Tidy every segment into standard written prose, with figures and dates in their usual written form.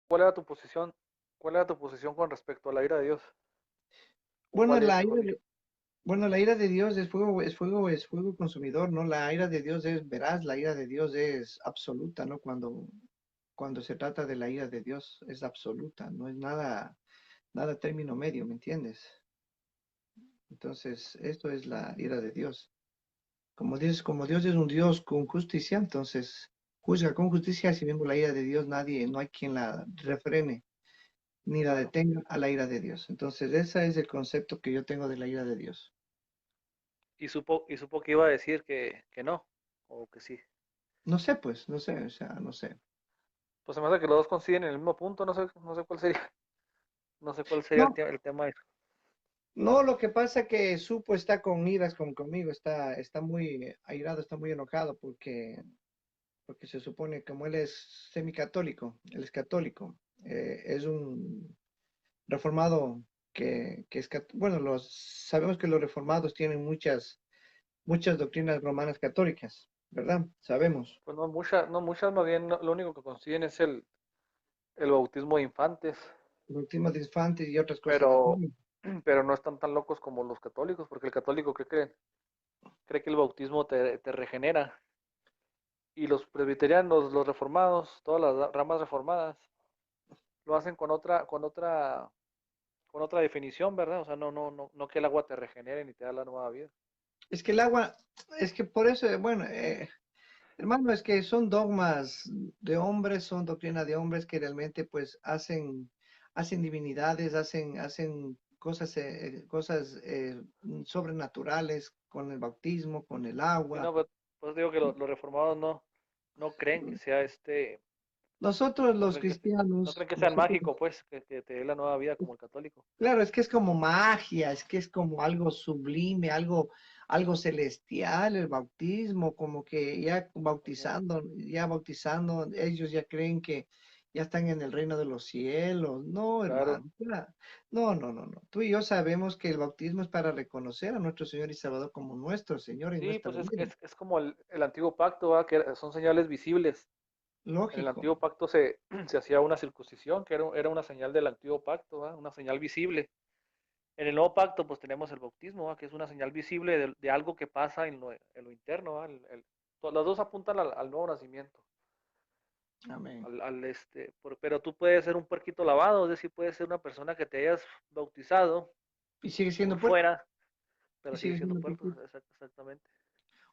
¿Cuál era tu posición? ¿Cuál era tu posición con respecto a la ira de Dios? ¿O Bueno, cuál es, la mejor ira dicho? bueno, la ira de Dios es fuego, es fuego consumidor, ¿no? La ira de Dios es veraz, la ira de Dios es absoluta, ¿no? Cuando se trata de la ira de Dios es absoluta, no es nada, nada término medio, ¿me entiendes? Entonces, esto es la ira de Dios. Como Dios es un Dios con justicia, entonces juzga con justicia, si vemos la ira de Dios, nadie, no hay quien la refrene ni la Claro. detenga a la ira de Dios. Entonces, ese es el concepto que yo tengo de la ira de Dios. Y supo que iba a decir que no, o que sí. No sé, pues, no sé, o sea, no sé. Pues se me hace que los dos coinciden en el mismo punto, no sé cuál sería, no sé cuál sería el, No, te- el tema. no, lo que pasa que Supo está con iras conmigo, está muy airado, está muy enojado porque se supone, como él es semicatólico, él es católico, es un reformado que es, bueno, sabemos que los reformados tienen muchas doctrinas romanas católicas, ¿verdad? Sabemos. Pues no muchas, más bien lo único que consiguen es el bautismo de infantes, Doctrinas de infantes y otras cosas pero, así. pero no están tan locos como los católicos, porque el católico, ¿qué creen? Cree que el bautismo te regenera. Y los presbiterianos, los reformados, todas las ramas reformadas, lo hacen con otra definición, ¿verdad? O sea, no que el agua te regenere ni te da la nueva vida. Es que el agua, es que por eso, bueno, hermano, es que son dogmas de hombres, son doctrina de hombres que realmente pues hacen divinidades, hacen cosas sobrenaturales con el bautismo, con el Sí, agua. no, pues digo que los reformados no creen que sea Nosotros no los creen que, no cristianos, creen que sea nosotros, mágico, pues, que te dé la nueva vida como el católico. claro, es que es como magia, es que es como algo sublime, algo celestial, el bautismo, como que Ujú. ya bautizando, ellos ya creen que ya están en el reino de los cielos. No, Claro. hermano, no, no, no, no. Tú y yo sabemos que el bautismo es para reconocer a nuestro Señor y Salvador como nuestro Señor y Sí, nuestra pues es, vida. es, es como el antiguo pacto, ¿va? Que son señales visibles. En el Lógico. antiguo pacto se hacía una circuncisión, que era una señal del antiguo pacto, ¿va? Una señal visible. En el nuevo pacto, pues tenemos el bautismo, ¿va? Que es una señal visible de algo que pasa en lo interno, ¿va? Las dos apuntan al nuevo nacimiento. Amén. Pero tú puedes ser un puerquito lavado, es decir, puedes ser una persona que te hayas bautizado Y sigue por siendo puerco. fuera, Y pero sigue sigue siendo siendo puerco, puerco. exactamente.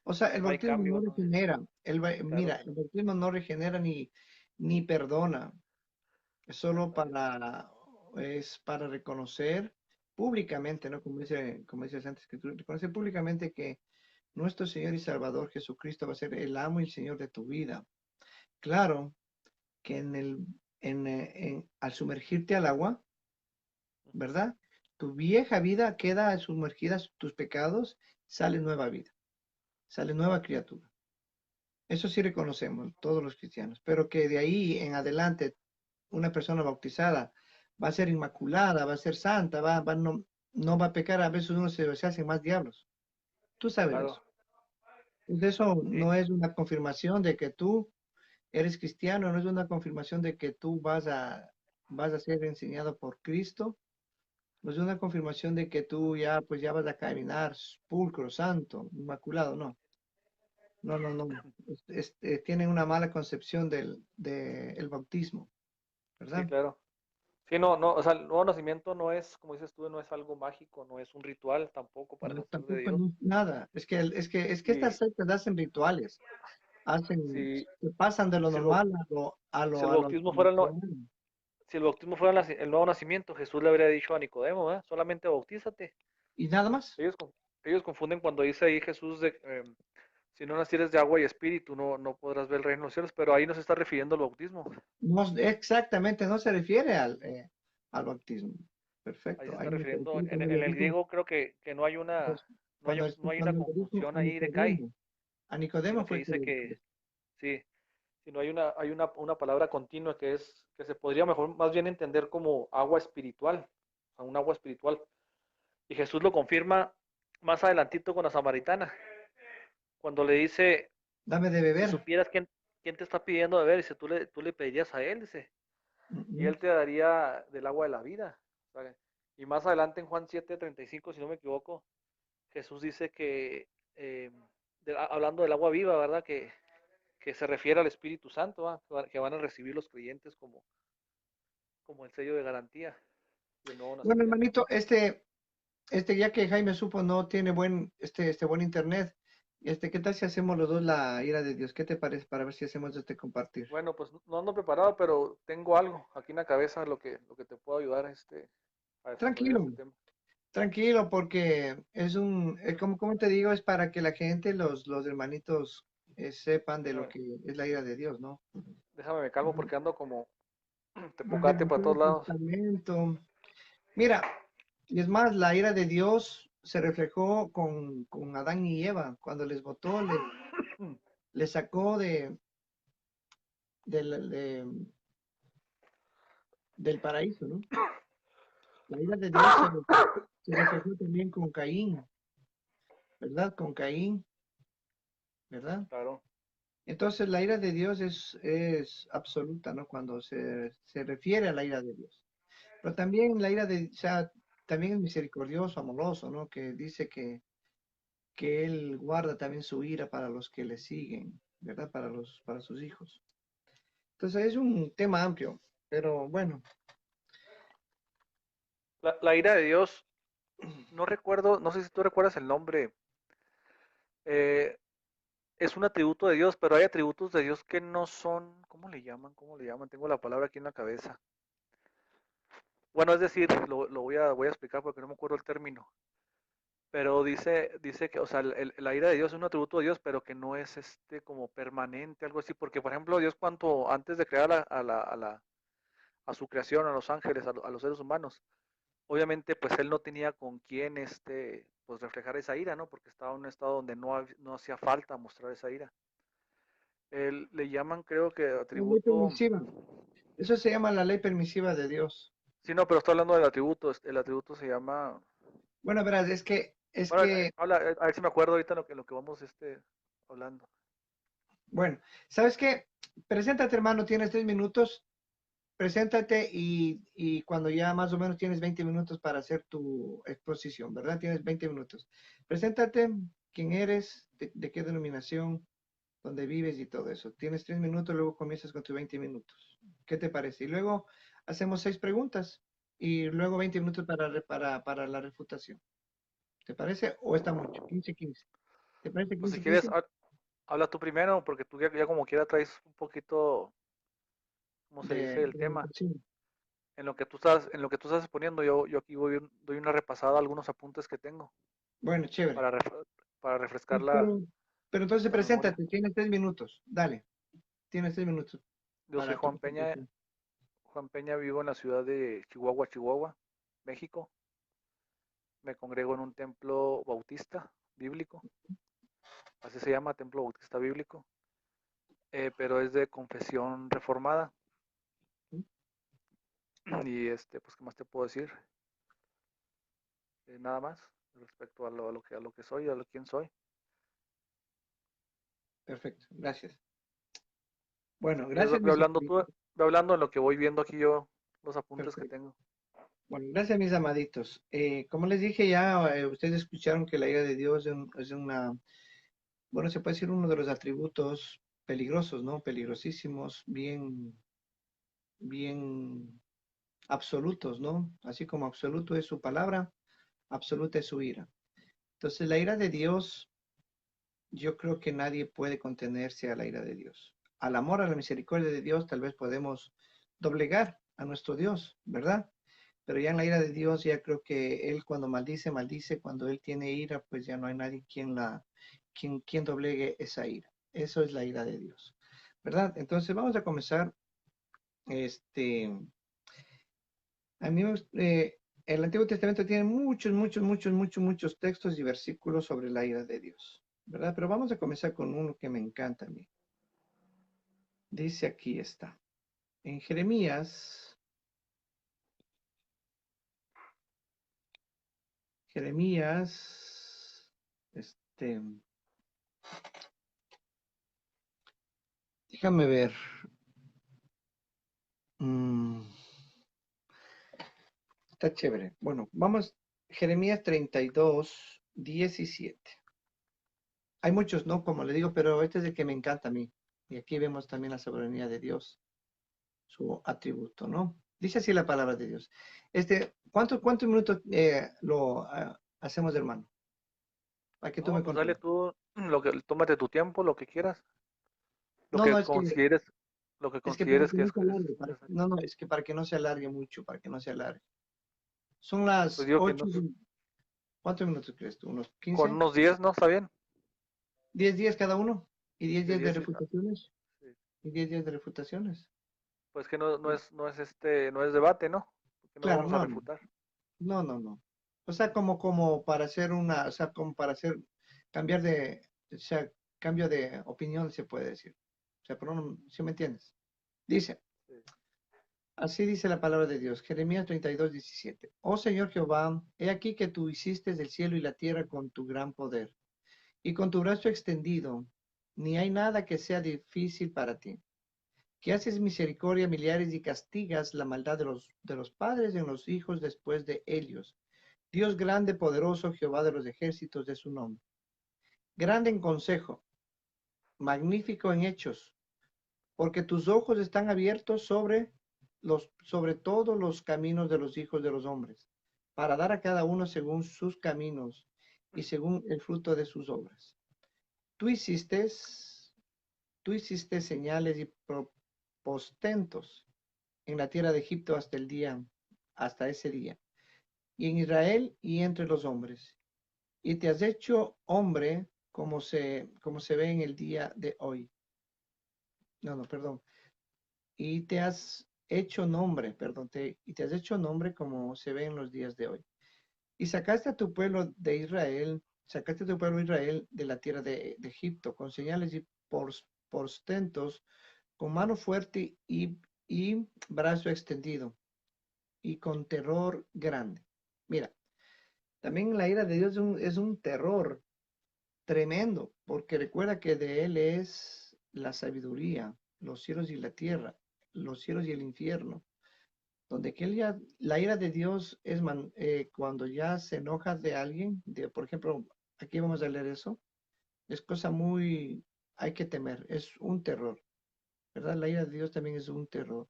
O sea, el No hay bautismo no cambio, ¿no? regenera. Claro, Mira, el bautismo no regenera ni perdona. Es solo es para reconocer públicamente, ¿no? Como dice la Santa Escritura, reconocer públicamente que nuestro Señor y Salvador Jesucristo va a ser el amo y el Señor de tu vida. Claro que al sumergirte al agua, ujú, ¿verdad? Tu vieja vida queda sumergida, tus pecados, sale nueva vida, sale nueva criatura. Eso sí reconocemos todos los cristianos, pero que de ahí en adelante una persona bautizada va a ser inmaculada, va a ser santa, no va a pecar, a veces uno se hace más diablos. Tú sabes de eso. claro, Entonces, eso sí, no es una confirmación de que tú eres cristiano, no es una confirmación de que tú vas a ser enseñado por Cristo, no es una confirmación de que tú ya, pues ya vas a caminar pulcro, santo, inmaculado, no. No, no, no. Tienen una mala concepción del bautismo, sí, ¿verdad? claro. Sí, no, o sea, el nuevo nacimiento no es, como dices tú, no es algo mágico, no es un ritual tampoco para No, los hijos de tampoco Dios. no es nada. Es que estas Y sectas hacen rituales, si, se pasan de lo si el, normal bau- a si lo, el a lo, a bautismo lo fuera el, no- extraordinario. si el bautismo fuera el nuevo nacimiento, Jesús le habría dicho a Nicodemo, ¿eh? Solamente bautízate. Y nada más. Ellos confunden cuando dice ahí Jesús si no nacieres de agua y espíritu, no podrás ver el reino de los cielos, pero ahí no se está refiriendo al bautismo. No, exactamente, no se refiere al bautismo. Ahí se Perfecto. Ahí está no se refiriendo, refiere en, cuando en le el dijo, griego creo que no hay pues, una, no hay, cuando, no hay una cuando le dijo conjunción ahí de Kai, A Nicodemo sino que fue que dice que sí, sino hay una palabra continua que se podría mejor más bien entender como agua espiritual, o sea, un agua espiritual. Y Jesús lo confirma más adelantito con la samaritana, cuando le dice, dame de si beber. supieras quién te está pidiendo beber, dice, tú le pedirías a él, dice. y Ujú. Él te daría del agua de la vida. ¿Sabe? Y más adelante en Juan 7:35, si no me equivoco, Jesús dice que, hablando del agua viva, ¿verdad? Que se refiere al Espíritu Santo, ¿va? Que van a recibir los creyentes como el sello de garantía del nuevo Bueno, nacimiento. hermanito, ya que Jaime supo no tiene buen internet, ¿qué tal si hacemos los dos la ira de Dios? ¿Qué te parece para ver si hacemos compartir? Bueno, pues no ando preparado, pero tengo algo aquí en la cabeza lo que te puedo ayudar a desarrollar Tranquilo, este tema. tranquilo, porque como te digo, es para que la gente, los hermanitos, sepan de lo Déjame, que es la ira de Dios, ¿no? déjame me calmo porque ando como Desde el tepocate para Antiguo todos lados. Testamento. Mira, y es más, la ira de Dios se reflejó con Adán y Eva, cuando les botó, les sacó del, de- del paraíso, ¿no? La ira de Dios se reflejó también con Caín, ¿verdad? Con Caín, ¿verdad? Claro. Entonces la ira de Dios es absoluta, ¿no? Cuando se refiere a la ira de Dios. Pero también o sea, también es misericordioso, amoroso, ¿no? Que dice que Él guarda también su ira para los que le siguen, ¿verdad? Para sus hijos. Entonces es un tema amplio, pero bueno, La ira de Dios, no recuerdo, no sé si tú recuerdas el nombre. eh, es un atributo de Dios, pero hay atributos de Dios que no son, ¿cómo le llaman? ¿Cómo le llaman? Tengo la palabra aquí en la cabeza. Bueno, es decir, lo voy a explicar porque no me acuerdo el término. Pero dice que, o sea, la ira de Dios es un atributo de Dios, pero que no es como permanente, algo así. Porque, por ejemplo, Dios cuando antes de crear a su creación, a los ángeles, a los seres humanos, obviamente, pues él no tenía con quién pues reflejar esa ira, ¿no? Porque estaba en un estado donde no hacía falta mostrar esa ira. Él, le llaman, creo que la ley atributo. permisiva, eso se llama la ley permisiva de Dios. Sí, no, pero estoy hablando del atributo. El atributo se llama. Bueno, verás, es Bueno, que, habla, a ver si me acuerdo ahorita lo que vamos hablando. bueno, ¿sabes qué? Preséntate, hermano, tienes 3 minutos, preséntate y cuando ya más o menos tienes 20 minutos para hacer tu exposición, ¿verdad? Tienes 20 minutos. Preséntate, quién eres, de qué denominación, dónde vives y todo eso. Tienes 3 minutos, luego comienzas con tus 20 minutos. ¿Qué te parece? Y luego hacemos 6 preguntas y luego 20 minutos para la refutación. ¿Te parece? ¿O está mucho? 15-15. ¿Te parece Pues si 15-15? quieres, habla tú primero, porque tú ya como quiera traes un poquito, ¿cómo se dice? El tema. Sí. En lo que tú estás exponiendo, yo aquí doy una repasada a algunos apuntes que tengo Bueno, chévere. para, para refrescar Pero, pero entonces la memoria. preséntate, tienes 3 minutos. Dale, tienes 3 minutos Yo soy para tu presentación. Juan Peña, vivo en la ciudad de Chihuahua, Chihuahua, México. Me congrego en un templo bautista bíblico, así se llama, templo bautista bíblico, pero es de confesión reformada. Y pues, ¿qué más te puedo decir? Nada más respecto a lo que soy, quién soy. Perfecto, gracias. Bueno, Si quieres, gracias, ve mis hablando tú, amaditos. ve hablando en lo que voy viendo aquí yo, los apuntes que Perfecto. tengo. Bueno, gracias, mis amaditos. Como les dije ya, ustedes escucharon que la ira de Dios es una, bueno, se puede decir uno de los atributos peligrosos, ¿no? Peligrosísimos, bien absolutos, ¿no? Así como absoluto es su palabra, absoluta es su ira. Entonces, la ira de Dios, yo creo que nadie puede contenerse a la ira de Dios. Al amor, a la misericordia de Dios, tal vez podemos doblegar a nuestro Dios, ¿verdad? Pero ya en la ira de Dios, ya creo que Él cuando maldice, maldice. Cuando Él tiene ira, pues ya no hay nadie quien doblegue esa ira. Eso es la ira de Dios, ¿verdad? Entonces vamos a comenzar. Este, a mí, el Antiguo Testamento tiene muchos textos y versículos sobre la ira de Dios, ¿verdad? Pero vamos a comenzar con uno que me encanta a mí. Dice aquí está. En Jeremías, este, déjame ver. Mm, está chévere. Bueno, vamos, Jeremías 32:17. Hay muchos, ¿no? Como le digo, pero este es el que me encanta a mí. Y aquí vemos también la soberanía de Dios, su atributo, ¿no? Dice así la palabra de Dios. ¿Cuántos minutos hacemos, hermano? Para que tú No, me pues dale controles. tú, tómate tu tiempo, lo que quieras, lo No, no, que es que consideres, lo que Es que para consideres que que no es se alargue, necesario. no, no, es que para que no se alargue mucho, para que no se alargue. Son Pues las digo que 8. ¿Cuántos minutos crees tú? ¿Unos con 15? unos 10, ¿no? ¿Está bien? 10 días cada uno. Y 10 De días de 10, refutaciones. sí. Y 10 días de refutaciones. Pues que no es debate, ¿no? Porque no Claro, vamos a no, no, refutar. no, no, no. O sea, como para hacer o sea, como para hacer, cambiar o sea, cambio de opinión se puede decir. O sea, pero no, ¿sí me entiendes? Dice, Sí. así dice la palabra de Dios, Jeremías 32:17. Oh Señor Jehová, he aquí que tú hiciste el cielo y la tierra con tu gran poder y con tu brazo extendido, ni hay nada que sea difícil para ti. Que haces misericordia a millares y castigas la maldad de los padres en los hijos después de ellos. Dios grande, poderoso, Jehová de los ejércitos de su nombre. Grande en consejo, magnífico en hechos, porque tus ojos están abiertos sobre todos los caminos de los hijos de los hombres, para dar a cada uno según sus caminos y según el fruto de sus obras. Tú hiciste, tú hiciste señales y postentos en la tierra de Egipto hasta ese día, y en Israel y entre los hombres. Y te has hecho hombre como se ve en el día de hoy. No, no, perdón. Y te has hecho nombre, perdón, y te has hecho nombre como se ve en los días de hoy. Y sacaste a tu pueblo de Israel, sacaste a tu pueblo Israel de la tierra de Egipto, con señales y portentos, con mano fuerte y brazo extendido, y con terror grande. Mira, también la ira de Dios es un terror tremendo, porque recuerda que de Él es la sabiduría, los cielos y la tierra, los cielos y el infierno, donde que él ya, la ira de Dios es cuando ya se enoja de alguien, por ejemplo, aquí vamos a leer eso, es cosa muy, hay que temer, es un terror, ¿verdad? La ira de Dios también es un terror.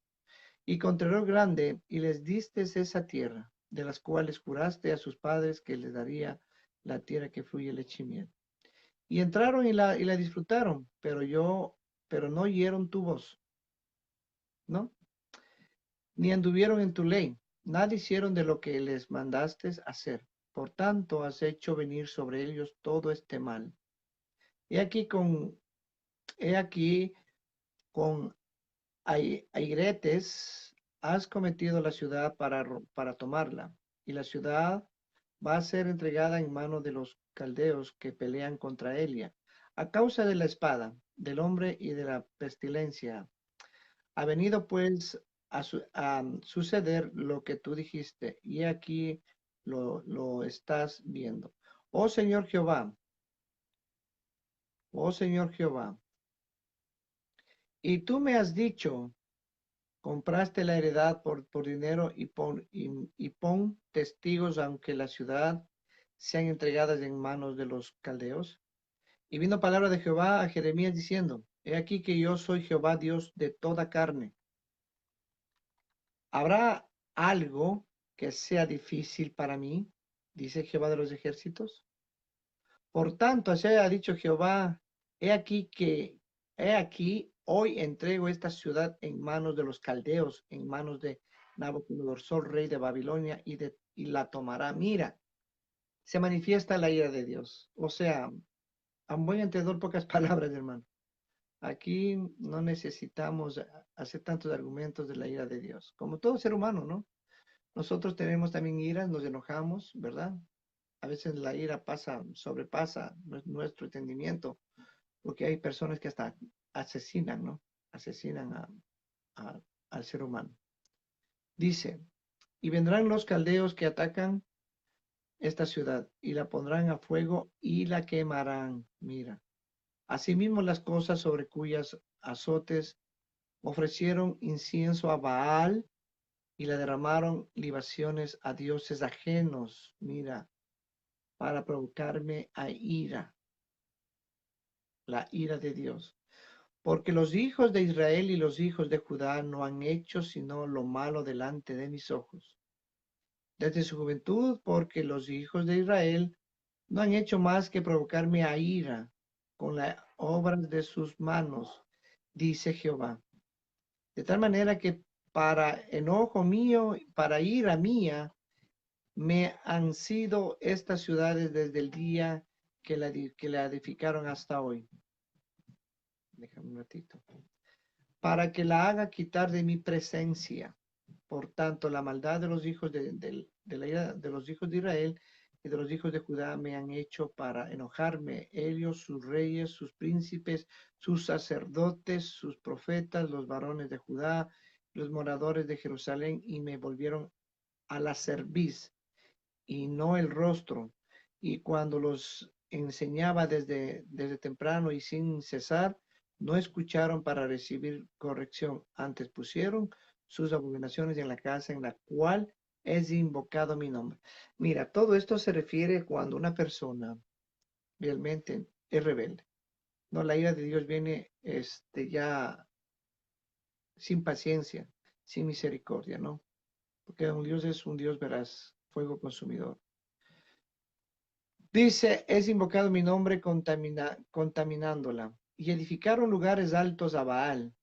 Y con terror grande, y les diste esa tierra, de las cuales juraste a sus padres que les daría la tierra que fluye leche y miel. Y entraron y la disfrutaron, pero no oyeron tu voz, ¿no? Ni anduvieron en tu ley, nada hicieron de lo que les mandaste hacer. Por tanto, has hecho venir sobre ellos todo este mal. He aquí con, he aquí con aigretes has cometido la ciudad para tomarla, y la ciudad va a ser entregada en manos de los caldeos que pelean contra ella, a causa de la espada, del hombre y de la pestilencia. Ha venido pues a suceder lo que tú dijiste, y aquí lo estás viendo. Oh Señor Jehová, oh Señor Jehová, y tú me has dicho, compraste la heredad por dinero y pon testigos, aunque la ciudad sean entregadas en manos de los caldeos. Y vino palabra de Jehová a Jeremías diciendo, he aquí que yo soy Jehová Dios de toda carne. ¿Habrá algo que sea difícil para mí? Dice Jehová de los ejércitos. Por tanto, así ha dicho Jehová, he aquí que, he aquí, hoy entrego esta ciudad en manos de los caldeos, en manos de Nabucodonosor, rey de Babilonia, y la tomará. Mira, se manifiesta la ira de Dios. O sea, a un buen entendedor, pocas palabras, hermano. Aquí no necesitamos hacer tantos argumentos de la ira de Dios, como todo ser humano, ¿no? Nosotros tenemos también ira, nos enojamos, ¿verdad? A veces la ira sobrepasa nuestro entendimiento, porque hay personas que hasta asesinan, ¿no? Asesinan a- al ser humano. Dice, y vendrán los caldeos que atacan esta ciudad y la pondrán a fuego y la quemarán. Mira, asimismo las cosas sobre cuyas azotes ofrecieron incienso a Baal y le derramaron libaciones a dioses ajenos, mira, para provocarme a ira, la ira de Dios. Porque los hijos de Israel y los hijos de Judá no han hecho sino lo malo delante de mis ojos. Desde su juventud, porque los hijos de Israel no han hecho más que provocarme a ira con las obras de sus manos, dice Jehová. De tal manera que para enojo mío, para ira mía, me han sido estas ciudades desde el día que la edificaron hasta hoy. Déjame un ratito. Para que la haga quitar de mi presencia. Por tanto, la maldad de los hijos de los hijos de Israel y de los hijos de Judá me han hecho para enojarme, ellos, sus reyes, sus príncipes, sus sacerdotes, sus profetas, los varones de Judá, los moradores de Jerusalén, y me volvieron a la cerviz y no el rostro. Y cuando los enseñaba desde temprano y sin cesar, no escucharon para recibir corrección, antes pusieron sus abominaciones en la casa en la cual es invocado mi nombre. Mira, todo esto se refiere cuando una persona realmente es rebelde. No, la ira de Dios viene ya sin paciencia, sin misericordia, ¿no? Porque un Dios es un Dios veraz, fuego consumidor. Dice, es invocado mi nombre contaminándola y edificaron lugares altos a Baal.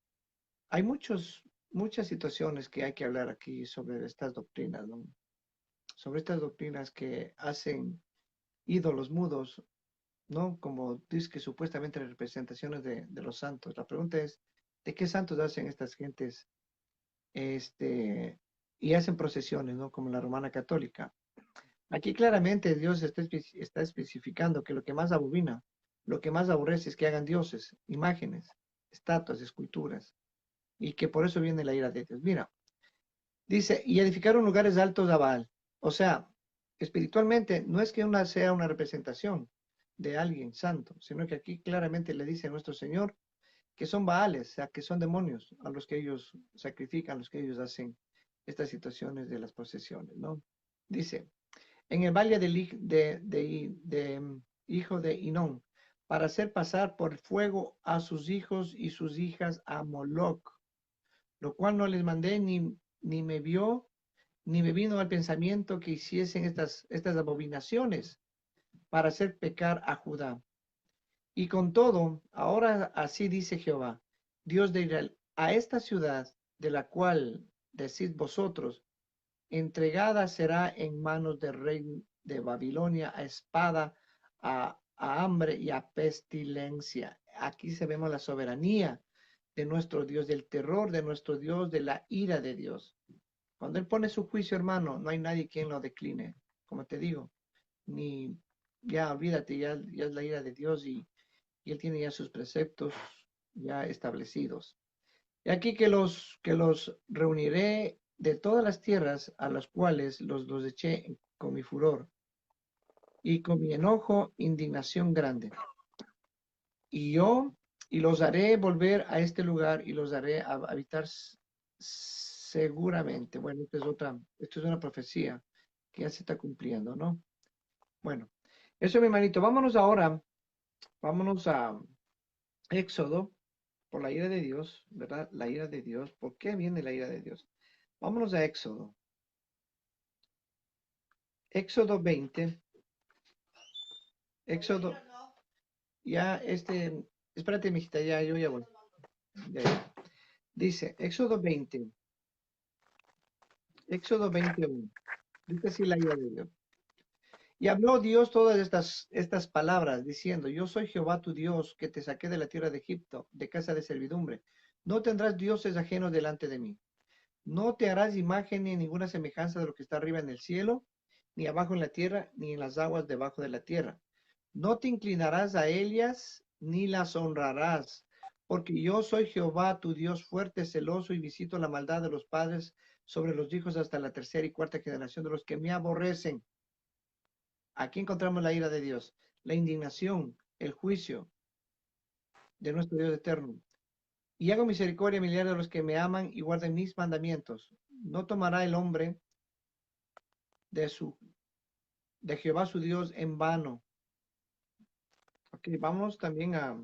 Hay muchas situaciones que hay que hablar aquí sobre estas doctrinas, ¿no? Sobre estas doctrinas que hacen ídolos mudos, ¿no? Como dice que supuestamente representaciones de los santos. La pregunta es, ¿de qué santos hacen estas gentes? Y hacen procesiones, ¿no? Como la romana católica. Aquí claramente Dios está especificando que lo que más abomina, lo que más aborrece es que hagan dioses, imágenes, estatuas, esculturas, y que por eso viene la ira de Dios. Mira, dice, y edificaron lugares altos a Baal. O sea, espiritualmente no es que una sea una representación de alguien santo, sino que aquí claramente le dice a nuestro Señor que son Baales, o sea, que son demonios a los que ellos sacrifican, a los que ellos hacen estas situaciones de las posesiones, ¿no? Dice, en el valle hijo de Hinón, para hacer pasar por fuego a sus hijos y sus hijas a Moloc, lo cual no les mandé ni me vio, ni me vino al pensamiento que hiciesen estas abominaciones para hacer pecar a Judá. Y con todo, ahora así dice Jehová, Dios de Israel, a esta ciudad de la cual decís vosotros, entregada será en manos del rey de Babilonia a espada, a hambre y a pestilencia. Aquí se vemos la soberanía de nuestro Dios, del terror de nuestro Dios, de la ira de Dios. Cuando Él pone su juicio, hermano, no hay nadie quien lo decline, como te digo, ni ya olvídate, ya es la ira de Dios y Él tiene ya sus preceptos ya establecidos. Y aquí que los reuniré de todas las tierras a las cuales los eché con mi furor y con mi enojo, indignación grande. Y yo, y los haré volver a este lugar y los haré habitar seguramente. Bueno, esto es una profecía que ya se está cumpliendo, ¿no? Bueno, eso mi hermanito. Vámonos a Éxodo, por la ira de Dios, ¿verdad? La ira de Dios. ¿Por qué viene la ira de Dios? Vámonos a Éxodo. Éxodo 20. Éxodo, ya espérate, mijita, ya, yo ya voy. Ya. Dice, Éxodo 20, Éxodo 21. Dice así la ira de Dios. Y habló Dios todas estas palabras, diciendo, yo soy Jehová tu Dios, que te saqué de la tierra de Egipto, de casa de servidumbre. No tendrás dioses ajenos delante de mí. No te harás imagen ni ninguna semejanza de lo que está arriba en el cielo, ni abajo en la tierra, ni en las aguas debajo de la tierra. No te inclinarás a ellas, ni las honrarás, porque yo soy Jehová, tu Dios fuerte, celoso, y visito la maldad de los padres sobre los hijos hasta la tercera y cuarta generación de los que me aborrecen. Aquí encontramos la ira de Dios, la indignación, el juicio de nuestro Dios eterno. y hago misericordia miliar de los que me aman y guarden mis mandamientos. No tomará el hombre de de Jehová su Dios en vano. Ok, vamos también a,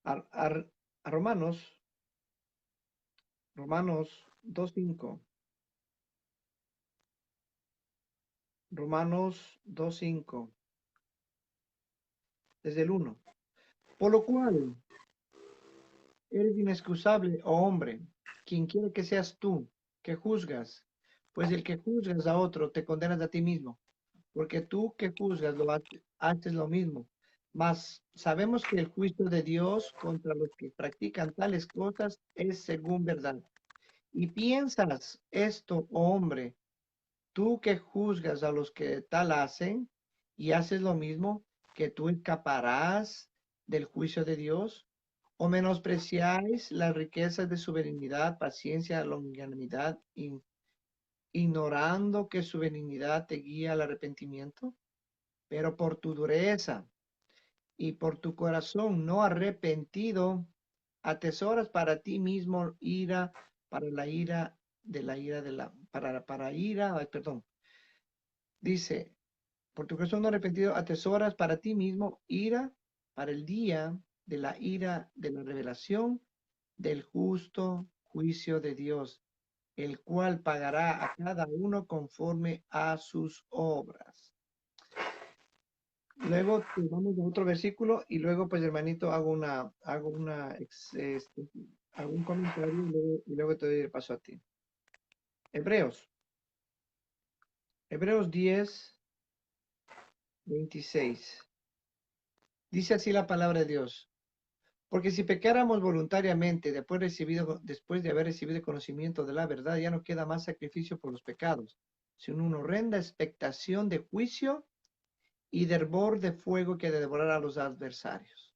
a- a Romanos 2:5. Romanos 2:5, desde el 1. Por lo cual, eres inexcusable, oh hombre, quien quiere que seas tú, que juzgas, pues el que juzgas a otro te condenas a ti mismo, porque tú que juzgas haces lo mismo. Mas sabemos que el juicio de Dios contra los que practican tales cosas es según verdad. Y piensas esto, oh hombre, tú que juzgas a los que tal hacen y haces lo mismo, que tú escaparás del juicio de Dios, o menospreciáis las riquezas de su benignidad, paciencia, longanimidad, ignorando que su benignidad te guía al arrepentimiento, pero por tu dureza y por tu corazón no arrepentido, atesoras para ti mismo ira, para la ira de la ira de la, para ira, ay, perdón, dice, por tu corazón no arrepentido, atesoras para ti mismo ira para el día de la ira de la revelación del justo juicio de Dios, el cual pagará a cada uno conforme a sus obras. Luego pues, vamos a otro versículo y luego pues hermanito hago un comentario y luego te doy el paso a ti. Hebreos, Hebreos 10:26. Dice así la palabra de Dios. Porque si pecáramos voluntariamente después de haber recibido conocimiento de la verdad, ya no queda más sacrificio por los pecados, sino una horrenda expectación de juicio y de hervor de fuego que ha de devorar a los adversarios.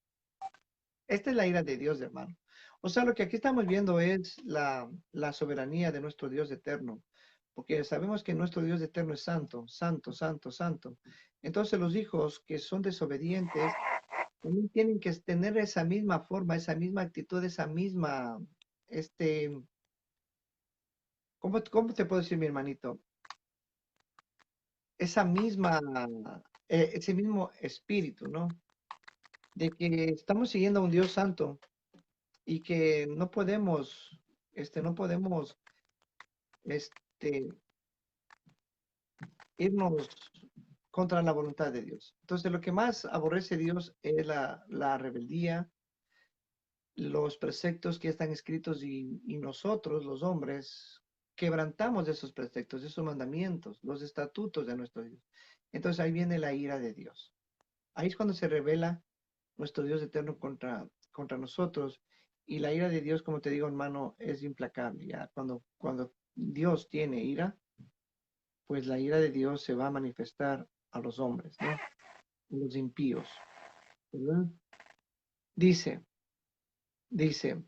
Esta es la ira de Dios, hermano. O sea, lo que aquí estamos viendo es la soberanía de nuestro Dios eterno, porque sabemos que nuestro Dios eterno es santo, santo, santo, santo. Entonces los hijos que son desobedientes también tienen que tener esa misma forma, esa misma actitud, esa misma, este, ¿cómo te puedo decir, mi hermanito? Esa misma, ese mismo espíritu, ¿no? De que estamos siguiendo a un Dios santo y que no podemos, este, irnos contra la voluntad de Dios. Entonces, lo que más aborrece Dios es la rebeldía, los preceptos que están escritos y nosotros, los hombres, quebrantamos esos preceptos, esos mandamientos, los estatutos de nuestro Dios. Entonces ahí viene la ira de Dios. Ahí es cuando se revela nuestro Dios eterno contra nosotros. Y la ira de Dios, como te digo, hermano, es implacable. Ya cuando Dios tiene ira, pues la ira de Dios se va a manifestar a los hombres, ¿no? A los impíos, ¿verdad? Dice, dice,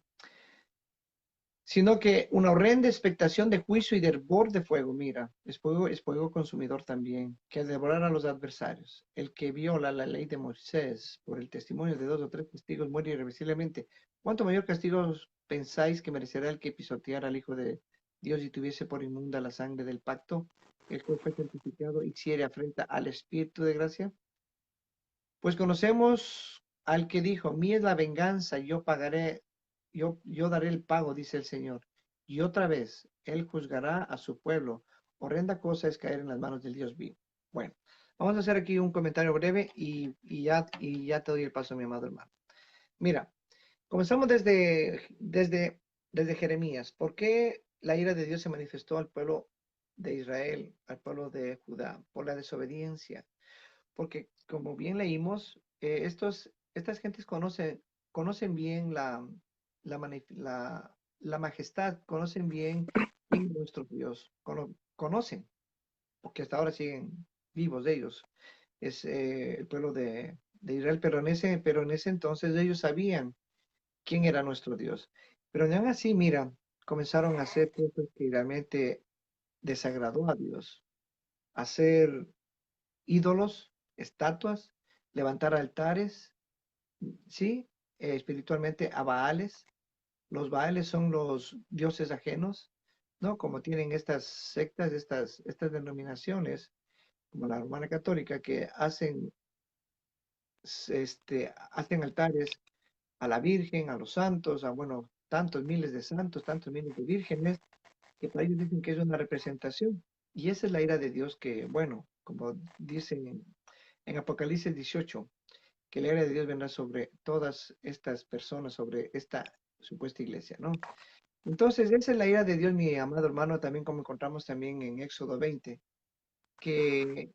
sino que una horrenda expectación de juicio y de hervor de fuego, mira, es fuego consumidor también, que devorará a los adversarios. El que viola la ley de Moisés por el testimonio de dos o tres testigos muere irreversiblemente. ¿Cuánto mayor castigo pensáis que merecerá el que pisoteara al Hijo de Dios y tuviese por inmunda la sangre del pacto, el cual fue santificado y hiciere afrenta al Espíritu de gracia? Pues conocemos al que dijo, mía es la venganza, yo pagaré, yo daré el pago, dice el Señor. Y otra vez, Él juzgará a su pueblo. Horrenda cosa es caer en las manos del Dios vivo. Bueno, vamos a hacer aquí un comentario breve y ya te doy el paso, mi amado hermano. Mira, comenzamos desde Jeremías. ¿Por qué la ira de Dios se manifestó al pueblo de Israel, al pueblo de Judá? Por la desobediencia, porque como bien leímos, estas gentes conocen bien la majestad, conocen bien quién es nuestro Dios, conocen, porque hasta ahora siguen vivos de ellos. Es el pueblo de Israel, pero en ese entonces ellos sabían quién era nuestro Dios. Pero aún así, mira, comenzaron a hacer cosas que realmente desagradó a Dios, hacer ídolos, estatuas, levantar altares, ¿sí? espiritualmente a Baales. Los Baales son los dioses ajenos, ¿no? Como tienen estas sectas, estas denominaciones, como la Romana Católica, que hacen altares a la Virgen, a los santos, a, bueno, tantos miles de santos, tantos miles de vírgenes, que para ellos dicen que es una representación. Y esa es la ira de Dios que, bueno, como dicen en Apocalipsis 18, que la ira de Dios vendrá sobre todas estas personas, sobre esta supuesta iglesia, ¿no? Entonces, esa es la ira de Dios, mi amado hermano, también como encontramos también en Éxodo 20, que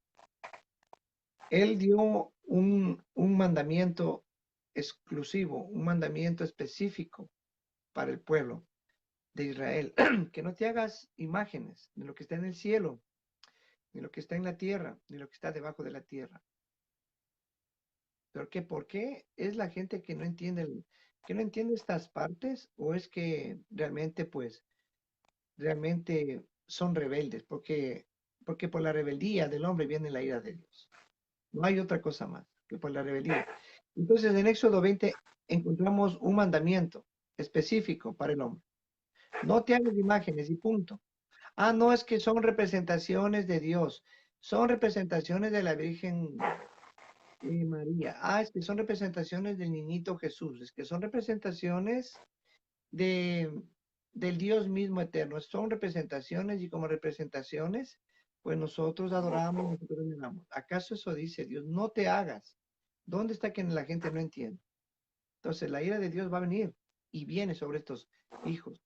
Él dio un mandamiento exclusivo, un mandamiento específico para el pueblo de Israel, que no te hagas imágenes de lo que está en el cielo, ni lo que está en la tierra, ni lo que está debajo de la tierra. ¿Pero qué? ¿Por qué es la gente que no entiende que no entiende estas partes o es que realmente pues realmente son rebeldes? Porque por la rebeldía del hombre viene la ira de Dios. No hay otra cosa más que por la rebeldía. Entonces en Éxodo 20 encontramos un mandamiento específico para el hombre. No te hagas imágenes y punto. Ah, no, es que son representaciones de Dios, son representaciones de la Virgen María. Ah, es que son representaciones del niñito Jesús, es que son representaciones de, del Dios mismo eterno, son representaciones y como representaciones, pues nosotros adoramos, nosotros veneramos. ¿Acaso eso dice Dios? No te hagas. ¿Dónde está que la gente no entiende? Entonces la ira de Dios va a venir y viene sobre estos hijos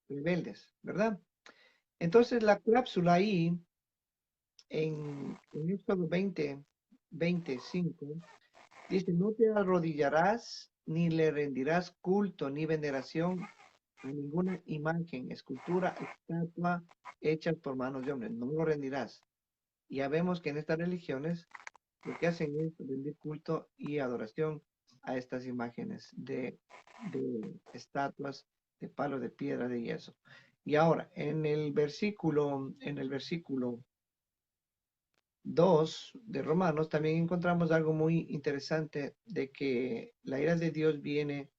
rebeldes, ¿verdad? Entonces la cláusula ahí en Éxodo 20, 25, dice, no te arrodillarás ni le rendirás culto ni veneración a ninguna imagen, escultura, estatua hechas por manos de hombres. No lo rendirás. Y ya vemos que en estas religiones lo que hacen es rendir culto y adoración a estas imágenes de estatuas, de palo de piedra, de yeso. Y ahora, en el versículo 2 de Romanos también encontramos algo muy interesante de que la ira de Dios viene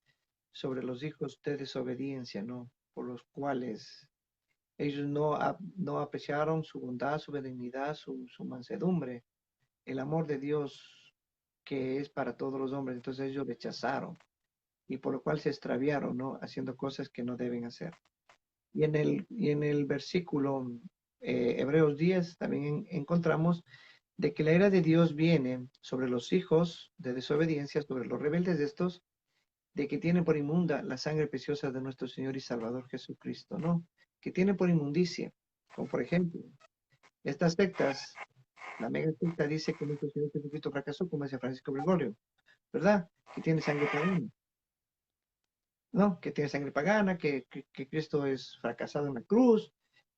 sobre los hijos de desobediencia, ¿no? Por los cuales ellos no apreciaron su bondad, su benignidad, su mansedumbre, el amor de Dios que es para todos los hombres. Entonces ellos rechazaron y por lo cual se extraviaron, ¿no? Haciendo cosas que no deben hacer. Y en el versículo Hebreos 10 también encontramos de que la ira de Dios viene sobre los hijos de desobediencia, sobre los rebeldes de estos, de que tienen por inmunda la sangre preciosa de nuestro Señor y Salvador Jesucristo, ¿no? Que tienen por inmundicia, como por ejemplo, estas sectas, la mega secta dice que nuestro Señor Jesucristo fracasó, como decía Francisco Bergoglio, ¿verdad? Que tiene sangre pagana, ¿no? Que tiene sangre pagana, que Cristo es fracasado en la cruz,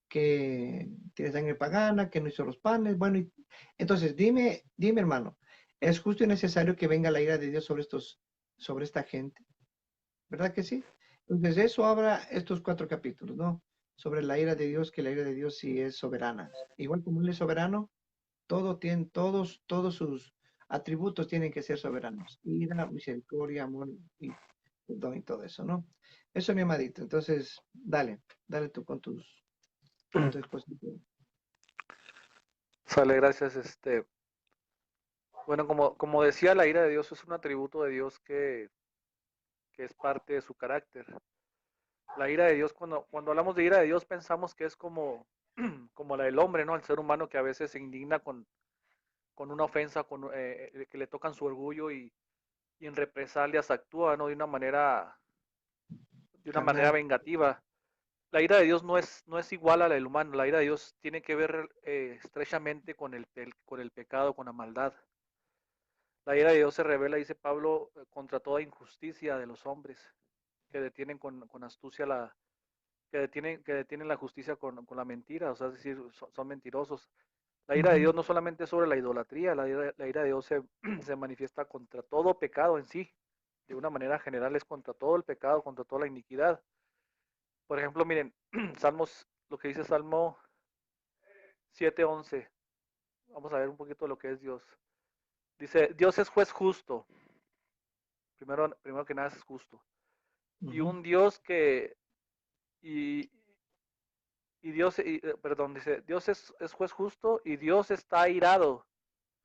que tiene sangre pagana, que no hizo los panes. Bueno, entonces dime, hermano, ¿es justo y necesario que venga la ira de Dios sobre esta gente? ¿Verdad que sí? Entonces eso habla estos 4 capítulos, ¿no? Sobre la ira de Dios, que la ira de Dios sí es soberana. Igual como Él es soberano, todos sus atributos tienen que ser soberanos. Ira, misericordia, amor y perdón y todo eso, ¿no? Eso, mi amadito. Entonces, dale tú con tu exposición. Sale, gracias. Bueno, como decía, la ira de Dios es un atributo de Dios que es parte de su carácter. La ira de Dios, cuando hablamos de ira de Dios, pensamos que es como la del hombre, ¿no? El ser humano que a veces se indigna con una ofensa, que le tocan su orgullo y en represalias actúa, ¿no? De una manera Carnal. vengativa. La ira de Dios no es igual a la del humano. La ira de Dios tiene que ver estrechamente con el pecado, con la maldad. La ira de Dios se revela, dice Pablo, contra toda injusticia de los hombres que detienen con astucia que detienen la justicia con la mentira, o sea, es decir, son mentirosos. La ira de Ujú. Dios no solamente es sobre la idolatría, la ira de Dios se manifiesta contra todo pecado en sí. De una manera general es contra todo el pecado, contra toda la iniquidad. Por ejemplo, miren, lo que dice Salmo 7:11. Vamos a ver un poquito de lo que es Dios. Dice, Dios es juez justo, Primero que nada es justo. Y Ujú. un Dios que, y, y Dios, perdón, dice, Dios es juez justo y Dios está airado,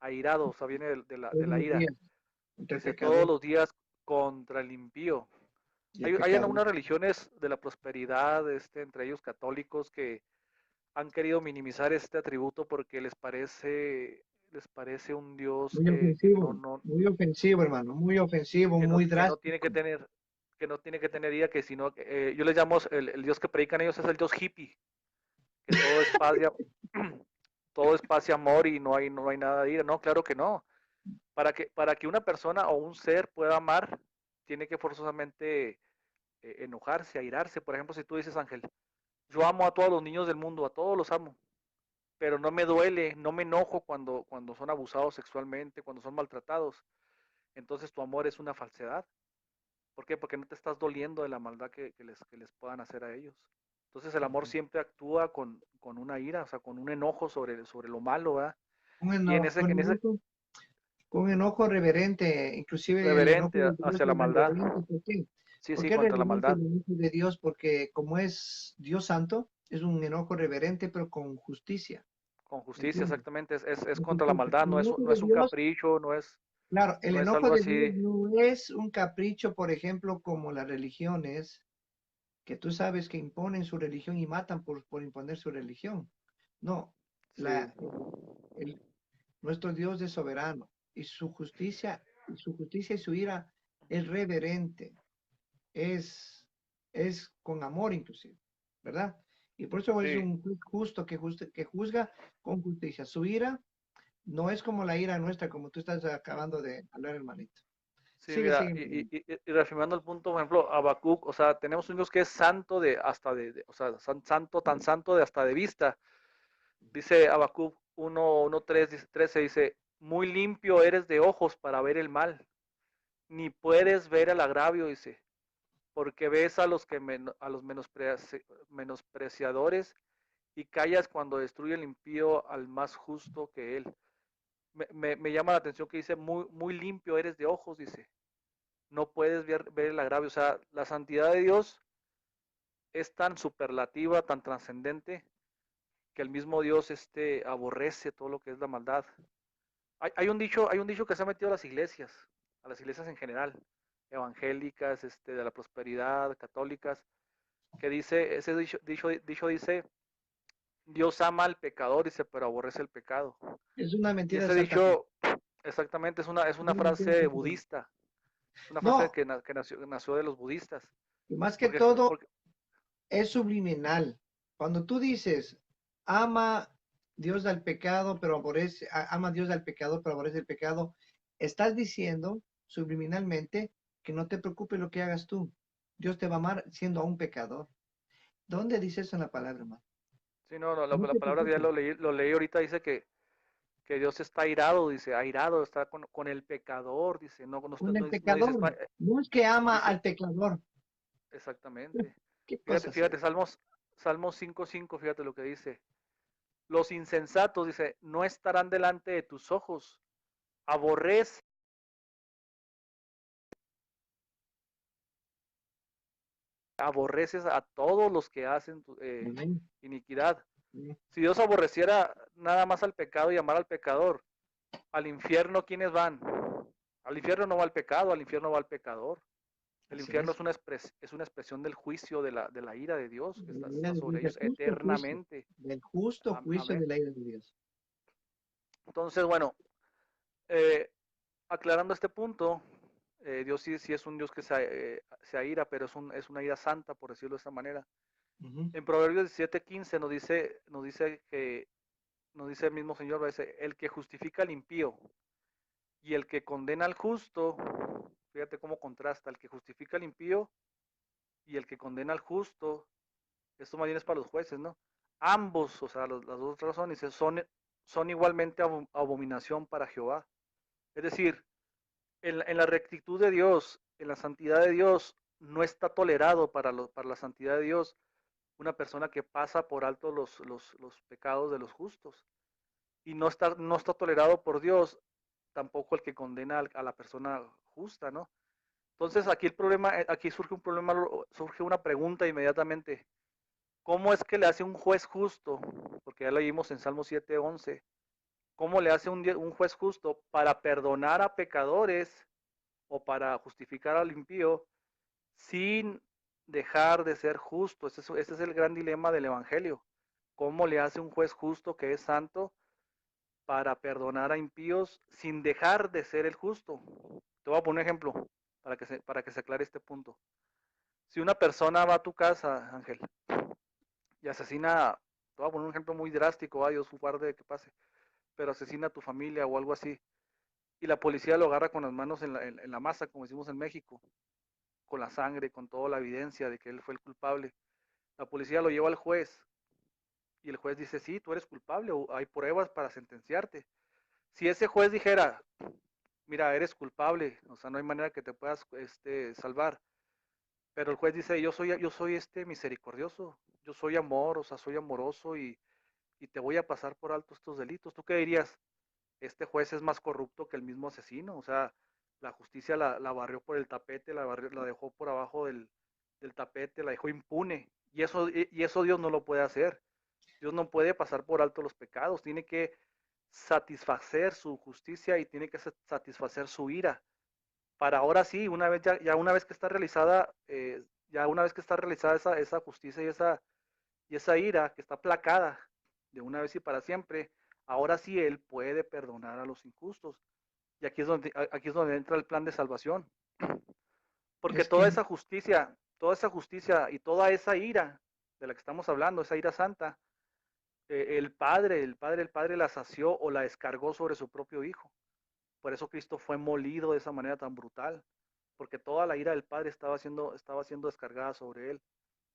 o sea, viene de Todos la los ira. días contra el Dice todos pecador los días contra el impío. y el Hay pecador. algunas religiones de la prosperidad, entre ellos católicos, que han querido minimizar este atributo porque les parece un Dios que Muy ofensivo, hermano, muy ofensivo, muy que no tiene drástico. que no tiene que tener ira, que sino, yo les llamo el Dios que predican ellos es el Dios hippie, que todo es paz y, todo es paz y amor y no hay nada de ira. No, claro que no. Para que una persona o un ser pueda amar, tiene que forzosamente enojarse, airarse. Por ejemplo, si tú dices, Ángel, yo amo a todos los niños del mundo, a todos los amo, pero no me duele, no me enojo cuando son abusados sexualmente, cuando son maltratados. Entonces tu amor es una falsedad. ¿Por qué? Porque no te estás doliendo de la maldad que les puedan hacer a ellos. Entonces el amor siempre actúa con una ira, o sea, con un enojo sobre lo malo, ¿verdad? Y Un enojo, un enojo reverente, inclusive el enojo reverente de Dios hacia la es maldad. reverente. ¿Por qué? Sí, ¿Por sí, qué contra la reverente maldad. el enojo de Dios? Porque como es Dios santo, es un enojo reverente, pero con justicia. Con justicia, ¿Entiendes? exactamente. Es Con contra la justicia. maldad, El enojo no de es un Dios, capricho, claro, el no es enojo algo de Dios así. no es un capricho, por ejemplo, como las religiones, que tú sabes que imponen su religión y matan por imponer su religión. No, Sí, la, el- nuestro Dios es soberano y su justicia y su ira es reverente, es, es con amor inclusive, ¿verdad? Y por eso es sí, un juez justo que juzga con justicia. Su ira no es como la ira nuestra, como tú estás acabando de hablar, hermanito. sí, Sigue, mira, sigue. Mi hermano. y reafirmando el punto, por ejemplo, Habacuc, o sea, tenemos un Dios que es santo o sea, santo, tan santo de hasta de vista. Dice Habacuc 1:3, 13, dice, muy limpio eres de ojos para ver el mal, ni puedes ver el agravio, dice, porque ves a a los menospreciadores y callas cuando destruye el impío al más justo que él. Me llama la atención que dice, muy limpio eres de ojos, dice, no puedes ver el agravio, o sea, la santidad de Dios es tan superlativa, tan trascendente, que el mismo Dios aborrece todo lo que es la maldad. Hay un dicho que se ha metido a las iglesias en general, evangélicas, de la prosperidad, católicas, que dice, ese dicho dice, Dios ama al pecador, dice, pero aborrece el pecado. Es una Y mentira de ese Santa Fe. dicho, exactamente, es Es una una mentira de frase Santa Fe. budista, es una frase No, que nació de los budistas, y más que porque, todo porque, es subliminal. Cuando tú dices, ama Dios al pecado, pero aborrece, ama Dios al pecador, pero aborrece el pecado, estás diciendo subliminalmente que no te preocupe lo que hagas tú. Dios te va a amar siendo aún pecador. ¿Dónde dice eso en la palabra, hermano? sí, no, no, No la te palabra ya preocupes. lo leí ahorita, dice que Dios está airado, dice, airado, está con el pecador, dice, Con el no dice, pecador. No es que ama dice, al pecador. exactamente. ¿Qué Fíjate, cosas es? Salmos 5:5, fíjate lo que dice. Los insensatos, dice, no estarán delante de tus ojos. Aborrece, aborreces a todos los que hacen Amén. iniquidad. Amén. Si Dios aborreciera nada más al pecado y amara al pecador, al infierno, ¿quiénes van? Al infierno no va el pecado, al infierno va el pecador. El Así infierno es. es una expresión del juicio de la ira de Dios que Mira, está sobre del ellos justo juicio. eternamente. Del justo juicio Amén. de la ira de Dios. Entonces, bueno, eh, aclarando este punto, Dios sí es un Dios que se aira, pero es una ira santa, por decirlo de esta manera. Ujú. En Proverbios 17:15 nos dice el mismo Señor, dice, el que justifica al impío y el que condena al justo, fíjate cómo contrasta, el que justifica al impío y el que condena al justo, esto más bien es para los jueces, ¿no? Ambos, o sea, las dos razones, son igualmente abominación para Jehová. Es decir, en la rectitud de Dios, en la santidad de Dios, no está tolerado para la santidad de Dios una persona que pasa por alto los pecados de los justos. Y no está tolerado por Dios tampoco el que condena a la persona justa, ¿no? Entonces aquí el problema, aquí surge un problema, surge una pregunta inmediatamente. ¿Cómo es que le hace un juez justo? Porque ya leímos en Salmo 7:11. ¿Cómo le hace un juez justo para perdonar a pecadores o para justificar al impío sin dejar de ser justo? Ese es el gran dilema del Evangelio. ¿Cómo le hace un juez justo que es santo para perdonar a impíos sin dejar de ser el justo? Te voy a poner un ejemplo para que se aclare este punto. Si una persona va a tu casa, Ángel, y asesina, te voy a poner un ejemplo muy drástico, Dios guarde de que pase, pero asesina a tu familia o algo así, y la policía lo agarra con las manos en la masa, como decimos en México, con la sangre, con toda la evidencia de que él fue el culpable. La policía lo lleva al juez y el juez dice, sí, tú eres culpable, o hay pruebas para sentenciarte. Si ese juez dijera, mira, eres culpable, o sea, no hay manera que te puedas salvar, pero el juez dice, yo soy misericordioso, yo soy amor, o sea, soy amoroso y te voy a pasar por alto estos delitos. ¿Tú qué dirías? Este juez es más corrupto que el mismo asesino, o sea, la justicia la barrió por el tapete, la dejó por abajo del tapete, la dejó impune, y eso Dios no lo puede hacer. Dios no puede pasar por alto los pecados, tiene que satisfacer su justicia y tiene que satisfacer su ira. Para ahora sí, ya una vez que está realizada, ya una vez que está realizada esa justicia y esa ira que está placada de una vez y para siempre, ahora sí Él puede perdonar a los injustos. Y aquí es donde entra el plan de salvación. Porque Es que, toda esa justicia y toda esa ira de la que estamos hablando, esa ira santa, el Padre la sació o la descargó sobre su propio Hijo. Por eso Cristo fue molido de esa manera tan brutal, porque toda la ira del Padre estaba siendo descargada sobre Él,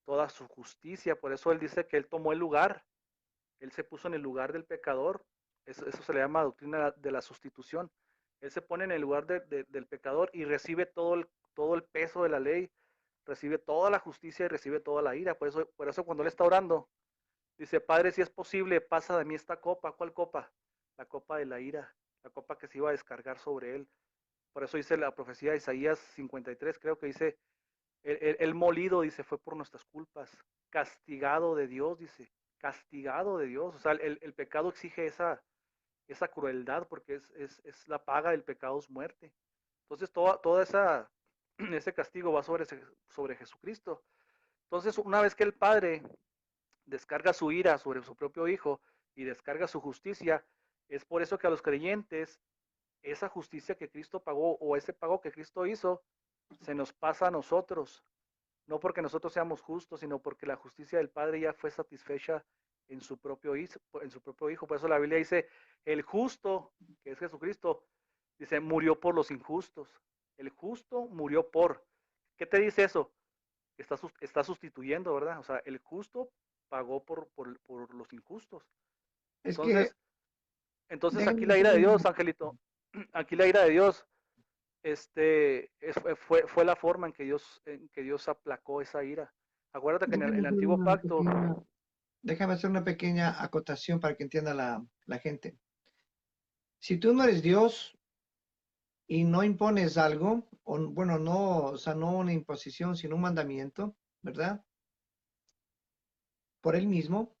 toda su justicia. Por eso Él dice que Él tomó el lugar, Él se puso en el lugar del pecador. Eso se le llama doctrina de la sustitución. Él se pone en el lugar del pecador y recibe todo el peso de la ley, recibe toda la justicia y recibe toda la ira. Por eso cuando Él está orando, dice, Padre, si es posible, pasa de mí esta copa. ¿Cuál copa? La copa de la ira, la copa que se iba a descargar sobre Él. Por eso dice la profecía de Isaías 53, creo que dice, el molido, dice, fue por nuestras culpas, castigado de Dios, dice, castigado de Dios. O sea, el pecado exige esa crueldad porque es la paga del pecado es muerte. Entonces, toda ese castigo va sobre Jesucristo. Entonces, una vez que el Padre descarga su ira sobre su propio Hijo y descarga su justicia, es por eso que a los creyentes esa justicia que Cristo pagó o ese pago que Cristo hizo se nos pasa a nosotros, no porque nosotros seamos justos, sino porque la justicia del Padre ya fue satisfecha en su propio Hijo. Por eso la Biblia dice, el justo, que es Jesucristo, dice, murió por los injustos. El justo murió por. ¿Qué te dice eso? Está sustituyendo, ¿verdad? O sea, el justo pagó por los injustos. es que, Entonces, entonces aquí déjenme la hacer ira de Dios, un, Angelito, aquí la ira de Dios fue la forma en que Dios aplacó esa ira. Acuérdate que en el, déjame el hacer antiguo una pacto, pequeña, déjame hacer una pequeña acotación para que entienda la gente. Si tú no eres Dios y no impones algo, o bueno, no, o sea, no una imposición, sino un mandamiento, ¿verdad? Por él mismo,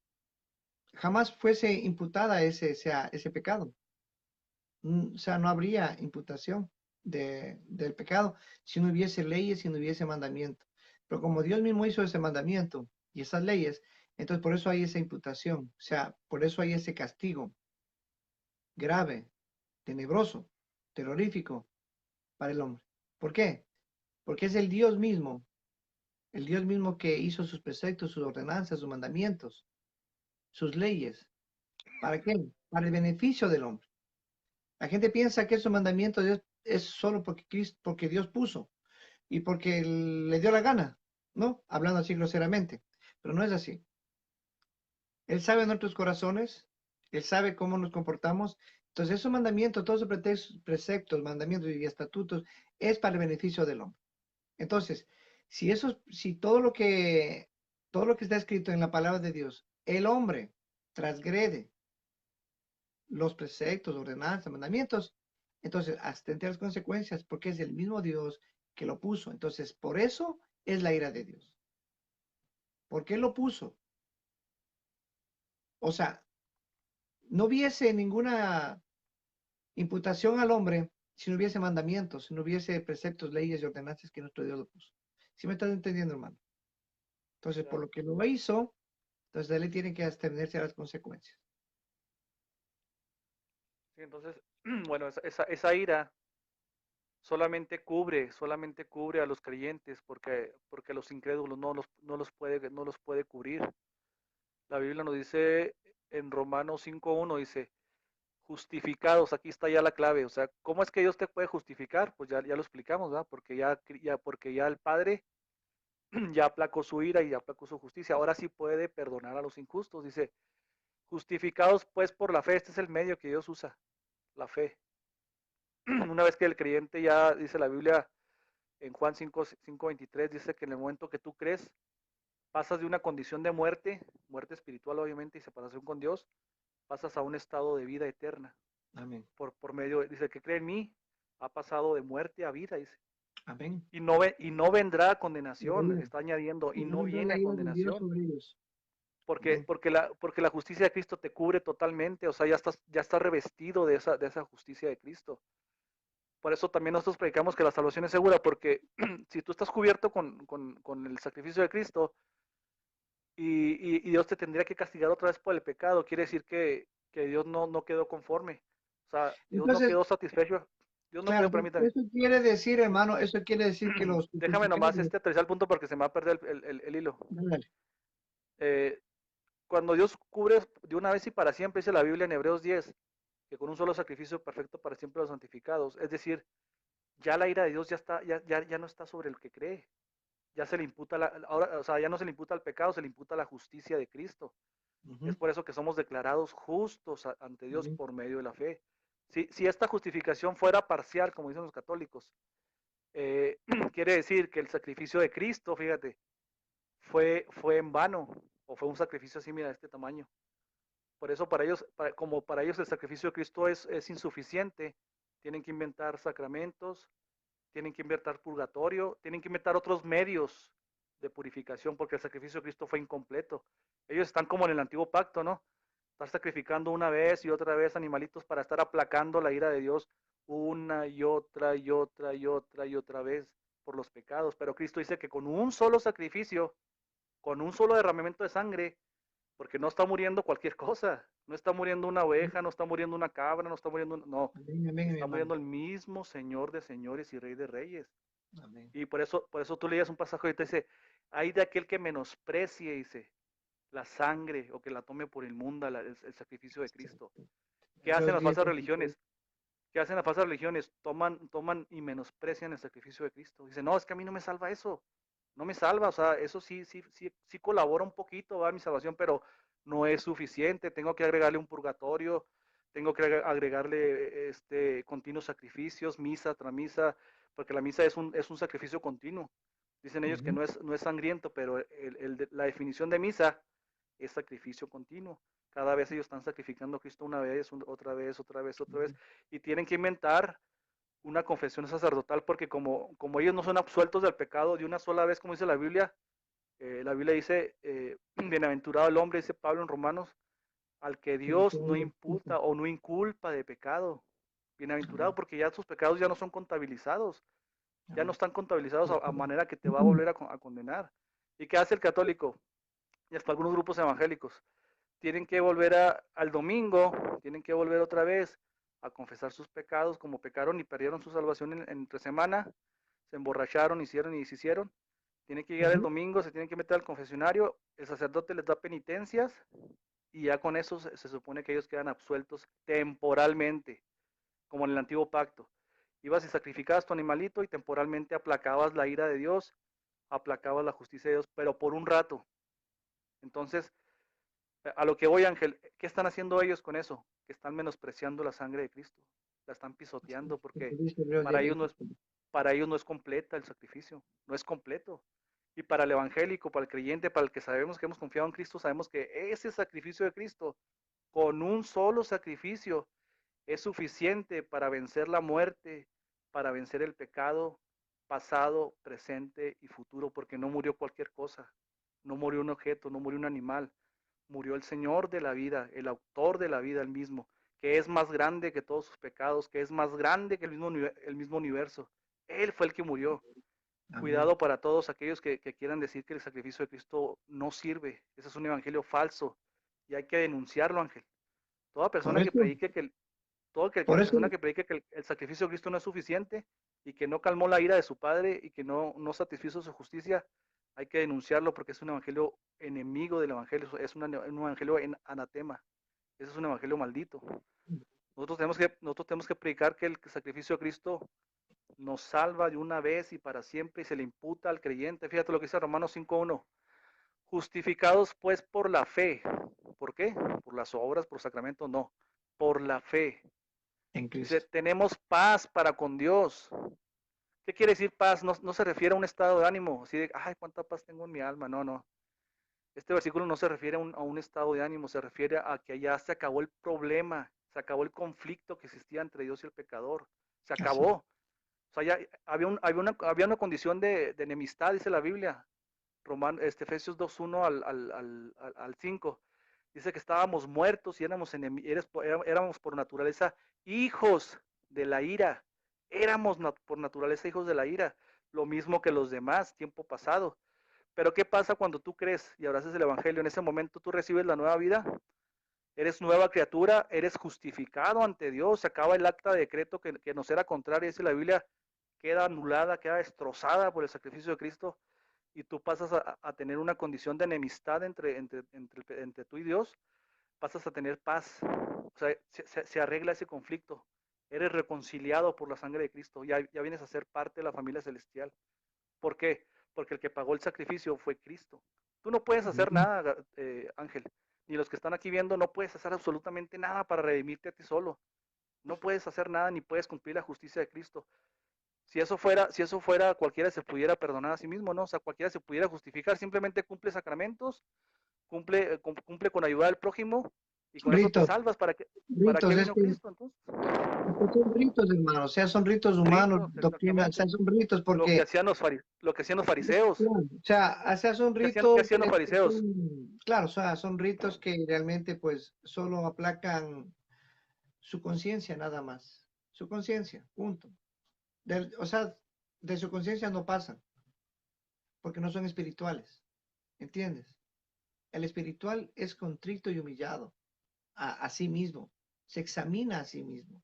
jamás fuese imputada ese pecado. O sea, no habría imputación del pecado si no hubiese leyes, si no hubiese mandamiento. Pero como Dios mismo hizo ese mandamiento y esas leyes, entonces por eso hay esa imputación, o sea, por eso hay ese castigo grave, tenebroso, terrorífico para el hombre. ¿Por qué? Porque es el Dios mismo que hizo sus preceptos, sus ordenanzas, sus mandamientos, sus leyes. ¿Para qué? Para el beneficio del hombre. La gente piensa que esos mandamientos es solo porque Dios puso y porque le dio la gana, ¿no? Hablando así groseramente. Pero no es así. Él sabe nuestros corazones, Él sabe cómo nos comportamos. Entonces, esos mandamientos, todos esos preceptos, mandamientos y estatutos, es para el beneficio del hombre. Entonces, si todo lo que está escrito en la palabra de Dios, el hombre transgrede los preceptos, ordenanzas, mandamientos, entonces atente a las consecuencias, porque es el mismo Dios que lo puso. Entonces, por eso es la ira de Dios. ¿Por qué lo puso? O sea, no hubiese ninguna imputación al hombre si no hubiese mandamientos, si no hubiese preceptos, leyes y ordenanzas que nuestro Dios lo puso. ¿Sí me estás entendiendo, hermano? Entonces, por Ya. lo que lo hizo, entonces él tiene que abstenerse a las consecuencias. Sí, entonces, bueno, esa ira solamente cubre a los creyentes, porque los incrédulos no los puede cubrir. La Biblia nos dice en Romanos 5:1, dice, justificados, aquí está ya la clave, o sea, ¿cómo es que Dios te puede justificar? Pues ya lo explicamos, ¿verdad? Porque ya el Padre ya aplacó su ira y ya aplacó su justicia, ahora sí puede perdonar a los injustos, dice, justificados pues por la fe, este es el medio que Dios usa, la fe. Una vez que el creyente ya, dice la Biblia en Juan 5:23, dice que en el momento que tú crees, pasas de una condición de muerte, muerte espiritual obviamente y separación con Dios, pasas a un estado de vida eterna. Amén. Por medio, dice, el que cree en mí ha pasado de muerte a vida, dice. Amén. Y no vendrá La condenación, ira. está añadiendo, Y y no no vendrá viene la a ira de Dios condenación, sobre ellos. porque, Amén. porque la justicia de Cristo te cubre totalmente, o sea, ya estás revestido de esa justicia de Cristo. Por eso también nosotros predicamos que la salvación es segura, porque si tú estás cubierto con el sacrificio de Cristo y Dios te tendría que castigar otra vez por el pecado, quiere decir que Dios no quedó conforme. O sea, Dios no Entonces, quedó satisfecho. Dios no claro, quedó, entonces, permítame. eso quiere decir, hermano, eso quiere decir que los Déjame nomás crucificados, aterrizar el punto porque se me va a perder el hilo. dale, Eh, Cuando Dios cubre de una vez y para siempre, dice la Biblia en Hebreos 10, que con un solo sacrificio perfecto para siempre los santificados. Es decir, ya la ira de Dios ya no está sobre el que cree. Ya se le imputa ahora, o sea, ya no se le imputa el pecado, se le imputa la justicia de Cristo. Es ujú, por eso que somos declarados justos ante Dios amén, por medio de la fe. Si esta justificación fuera parcial, como dicen los católicos, eh, quiere decir que el sacrificio de Cristo, fíjate, fue en vano o fue un sacrificio así, mira, de este tamaño. Por eso para ellos, como para ellos el sacrificio de Cristo es insuficiente, tienen que inventar sacramentos, tienen que inventar purgatorio, tienen que inventar otros medios de purificación, porque el sacrificio de Cristo fue incompleto. Ellos están como en el antiguo pacto, ¿no? Estar sacrificando una vez y otra vez animalitos para estar aplacando la ira de Dios una y otra y otra y otra y otra vez por los pecados. Pero Cristo dice que con un solo sacrificio, con un solo derramamiento de sangre, porque no está muriendo cualquier cosa, no está muriendo una oveja, no está muriendo una cabra, no está muriendo, no, amén, amén, mi está hermano, muriendo el mismo Señor de señores y Rey de reyes. amén. Y por eso tú leías un pasaje y te dice, hay de aquel que menosprecie, dice, la sangre o que la tome por inmunda el sacrificio de Cristo. ¿Qué hacen Hebreos las 10, falsas 23. religiones? ¿Qué hacen las falsas religiones? Toman y menosprecian el sacrificio de Cristo. Dicen, no, es que a mí no me salva eso. No me salva, o sea, eso sí colabora un poquito va a mi salvación, pero no es suficiente. Tengo que agregarle un purgatorio, tengo que agregarle continuos sacrificios, misa tras misa, porque la misa es un sacrificio continuo. Dicen ellos que Ujú, no es sangriento, pero la definición de misa es sacrificio continuo. Cada vez ellos están sacrificando a Cristo una vez, otra vez, otra vez, otra vez, ujú, y tienen que inventar una confesión sacerdotal porque como ellos no son absueltos del pecado de una sola vez, como dice la Biblia dice, bienaventurado el hombre, dice Pablo en Romanos, al que que no Dios sea no ellos culpa. imputa o no inculpa de pecado. Bienaventurado Amén, porque ya sus pecados ya no son contabilizados, ya no amén. están contabilizados a Ujú, manera que te va a volver a condenar. ¿Y qué hace el católico? Y hasta algunos grupos evangélicos tienen que volver al domingo, tienen que volver otra vez a confesar sus pecados como pecaron y perdieron su salvación entre semana, se emborracharon, hicieron y deshicieron. Tienen que llegar el ujú, domingo, se tienen que meter al confesionario, el sacerdote les da penitencias y ya con eso se supone que ellos quedan absueltos temporalmente, como en el antiguo pacto. Ibas y sacrificabas tu animalito y temporalmente aplacabas la ira de Dios, aplacabas la justicia de Dios, pero por un rato. Entonces, a lo que voy, Ángel, ¿qué están haciendo ellos con eso? Que están menospreciando la sangre de Cristo, la están así pisoteando es, como porque dice Hebreos para 10, ellos no es, 23. para ellos no es completa el sacrificio, no es completo. Y para el evangélico, para el creyente, para el que sabemos que hemos confiado en Cristo, sabemos que ese sacrificio de Cristo, con un solo sacrificio, es suficiente para vencer la muerte, para vencer el pecado pasado, presente y futuro, porque no murió cualquier cosa, no murió un objeto, no murió un animal, murió el Señor de la vida, el autor de la vida, el mismo, que es más grande que todos sus pecados, que es más grande que el mismo universo. Él fue el que murió. Amén. Cuidado para todos aquellos que quieran decir que el sacrificio de Cristo no sirve. Ese es un evangelio falso y hay que denunciarlo, Ángel. Toda Por persona que eso, predique que todo que por eso, persona que predique que el sacrificio de Cristo no es suficiente y que no calmó la ira de su padre y que no satisfizo su justicia, hay que denunciarlo porque es un evangelio enemigo del evangelio, es un evangelio en anatema. Ese es un evangelio maldito. Nosotros tenemos que predicar que el sacrificio de Cristo nos salva de una vez y para siempre y se le imputa al creyente. Fíjate lo que dice Romanos 5:1. Justificados pues por la fe. ¿Por qué? ¿Por las obras, por sacramento? No. Por la fe. en Dice, Cristo. tenemos paz para con Dios. ¿Qué quiere decir paz? No se refiere a un estado de ánimo, así de, ay, cuánta paz tengo en mi alma. No, no. Este versículo no se refiere a un estado de ánimo, se refiere a que ya se acabó el problema, se acabó el conflicto que existía entre Dios y el pecador. Se Así es. acabó. O sea, ya había una condición de enemistad, dice la Biblia. Efesios 2:1 al 5. Dice que estábamos muertos y éramos por naturaleza hijos de la ira. Éramos por naturaleza hijos de la ira, lo mismo que los demás, tiempo pasado. Pero ¿qué pasa cuando tú crees y abrazas el Evangelio? En ese momento tú recibes la nueva vida, eres nueva criatura, eres justificado ante Dios, se acaba el acta de decreto que nos era contrario, dice la Biblia, queda anulada, queda destrozada por el sacrificio de Cristo y tú pasas a tener una condición de enemistad entre tú y Dios, pasas a tener paz, o sea, se arregla ese conflicto, eres reconciliado por la sangre de Cristo, ya vienes a ser parte de la familia celestial. ¿Por qué? Porque el que pagó el sacrificio fue Cristo. Tú no puedes hacer Amén. nada, Ángel, ni los que están aquí viendo, no puedes hacer absolutamente nada para redimirte a ti solo. No puedes hacer nada ni puedes cumplir la justicia de Cristo. Si eso fuera, cualquiera se pudiera perdonar a sí mismo, ¿no? O sea, cualquiera se pudiera justificar, simplemente cumple sacramentos, cumple con ayudar al prójimo y con eso te Ritos, salvas. ¿Para qué ritos, vino Cristo entonces? estos son ritos, hermano, o sea, son ritos humanos, Ritos, doctrina, o sea, exactamente. son ritos Lo que porque, hacían lo que hacían los fariseos. claro, o sea, son Qué ritos, hacían los fariseos? claro, o sea, son ritos que realmente pues solo aplacan su conciencia nada más, su conciencia, punto. O sea, de su conciencia no pasan, porque no son espirituales, ¿entiendes? El espiritual es contrito y humillado a sí mismo, se examina a sí mismo,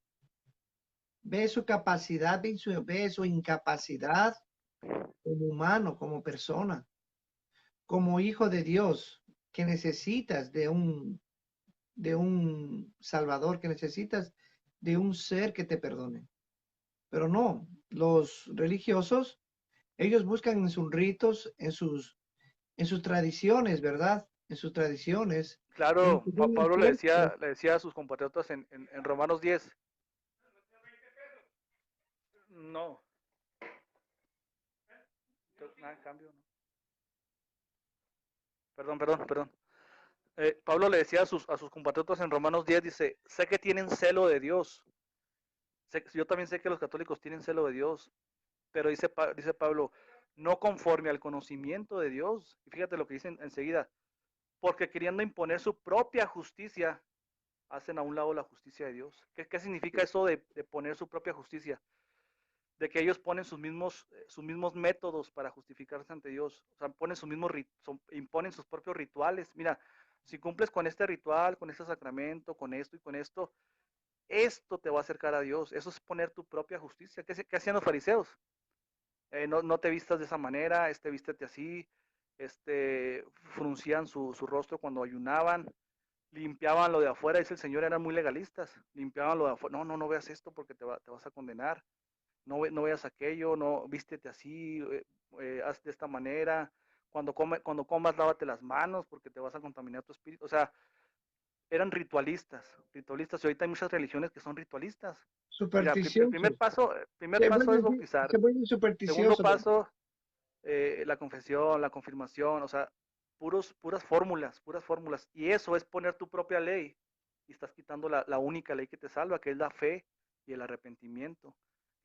ve su capacidad, ve su incapacidad como humano, como persona, como hijo de Dios, que necesitas de un Salvador, que necesitas de un ser que te perdone. Pero no, los religiosos, ellos buscan en sus ritos, en sus tradiciones, ¿verdad? En sus tradiciones, en lo Claro, que son las Pablo fiestas. le decía a sus compatriotas en Romanos 10, no, nada en cambio, no. Perdón. Pablo le decía a sus compatriotas en Romanos 10, dice, sé que tienen celo de Dios, yo también sé que los católicos tienen celo de Dios, pero dice Pablo, no conforme al conocimiento de Dios, y fíjate lo que dicen enseguida, porque queriendo imponer su propia justicia, hacen a un lado la justicia de Dios. ¿Qué significa eso de poner su propia justicia? De que ellos ponen sus mismos métodos para justificarse ante Dios, o sea, ponen imponen sus propios rituales. Mira, si cumples con este ritual, con este sacramento, con esto y con esto te va a acercar a Dios. Eso es poner tu propia justicia. ¿Qué hacían los fariseos? No te vistas de esa manera, vístete así, fruncían su rostro cuando ayunaban, limpiaban lo de afuera, dice el Señor, eran muy legalistas, limpiaban lo de afuera, no veas esto porque te vas a condenar, no veas aquello, no, vístete así, haz de esta manera, cuando comas lávate las manos porque te vas a contaminar tu espíritu, o sea, eran ritualistas, y ahorita hay muchas religiones que son ritualistas. Mira, Supersticiosos. primer paso es Se bautizar, vuelven segundo supersticiosos. paso, la confesión, la confirmación, o sea, puras fórmulas, y eso es poner tu propia ley, y estás quitando la única ley que te salva, que es la fe y el arrepentimiento.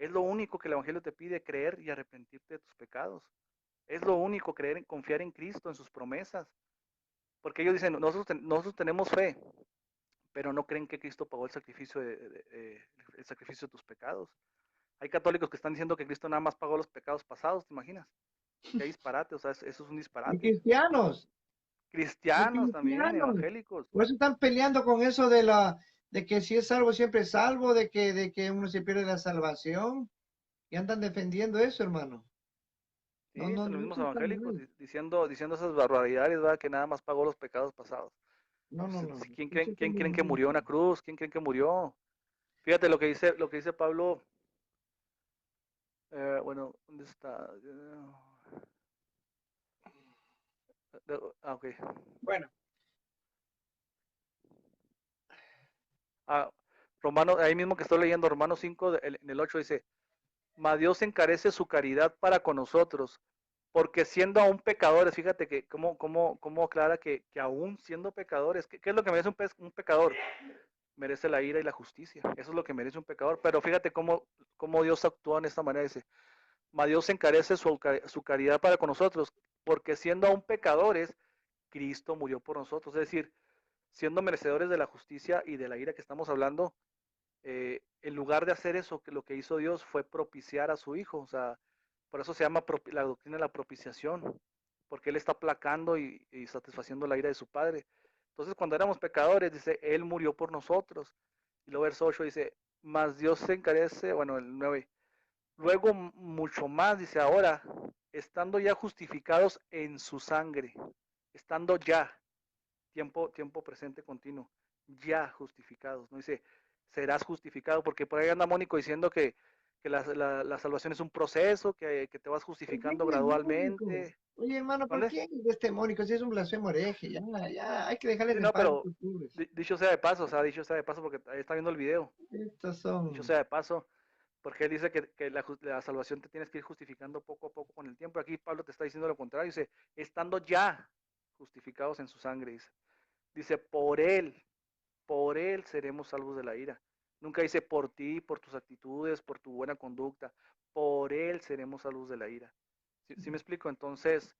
Es lo único que el Evangelio te pide, creer y arrepentirte de tus pecados. Es lo único, creer, confiar en Cristo, en sus promesas. Porque ellos dicen, nosotros tenemos fe, pero no creen que Cristo pagó el sacrificio de tus pecados. Hay católicos que están diciendo que Cristo nada más pagó los pecados pasados, ¿te imaginas? Qué disparate, o sea, eso es un Y disparate. cristianos, y Cristianos también, cristianos. evangélicos. Por eso están peleando con eso de que si es salvo, siempre es salvo, de que uno se pierde la salvación. Y andan defendiendo eso, hermano. No, Sí, no, son los no, mismos eso está evangélicos mal. diciendo esas barbaridades, ¿verdad? Que nada más pagó los pecados pasados. No, no, Pues, no. ¿quién Eso creen, está quién muy creen que mal. murió en la cruz? ¿Quién creen que murió? Fíjate lo que dice Pablo. Bueno, ¿dónde está? Ok. Bueno, Ah, Romanos, ahí mismo que estoy leyendo, Romanos 5, en el 8 dice, mas Dios encarece su caridad para con nosotros, porque siendo aún pecadores, fíjate que cómo aclara que aún siendo pecadores, ¿qué es lo que merece un pecador? Merece la ira y la justicia, eso es lo que merece un pecador, pero fíjate cómo Dios actúa en esta manera, dice, mas Dios encarece su caridad para con nosotros, porque siendo aún pecadores, Cristo murió por nosotros, es decir, siendo merecedores de la justicia y de la ira que estamos hablando, en lugar de hacer eso, que lo que hizo Dios fue propiciar a su hijo, o sea, por eso se llama la doctrina de la propiciación, porque Él está aplacando y satisfaciendo la ira de su Padre. Entonces, cuando éramos pecadores, dice, Él murió por nosotros. Y luego verso 8 dice, mas Dios se encarece, bueno, el 9 luego mucho más, dice ahora, estando ya justificados en su sangre, estando ya, tiempo presente continuo, ya justificados, no dice, serás justificado, porque por ahí anda Mónico diciendo que la salvación es un proceso, que te vas ¿por qué justificando es demónico? gradualmente. Oye, hermano, ¿por ¿Dónde? qué es demónico? Si es un blasfemo hereje, ya, ya, hay que dejarles Sí, en no, paz a pero estos pobres. dicho sea de paso, o sea, dicho sea de paso, porque ahí está viendo el video, Estos dicho son, sea de paso, porque él dice que la salvación te tienes que ir justificando poco a poco con el tiempo. Aquí Pablo te está diciendo lo contrario, dice, estando ya justificados en su sangre, dice, por él seremos salvos de la ira. Nunca dice por ti, por tus actitudes, por tu buena conducta, por él seremos salvos de la ira. ¿Sí me explico? Entonces,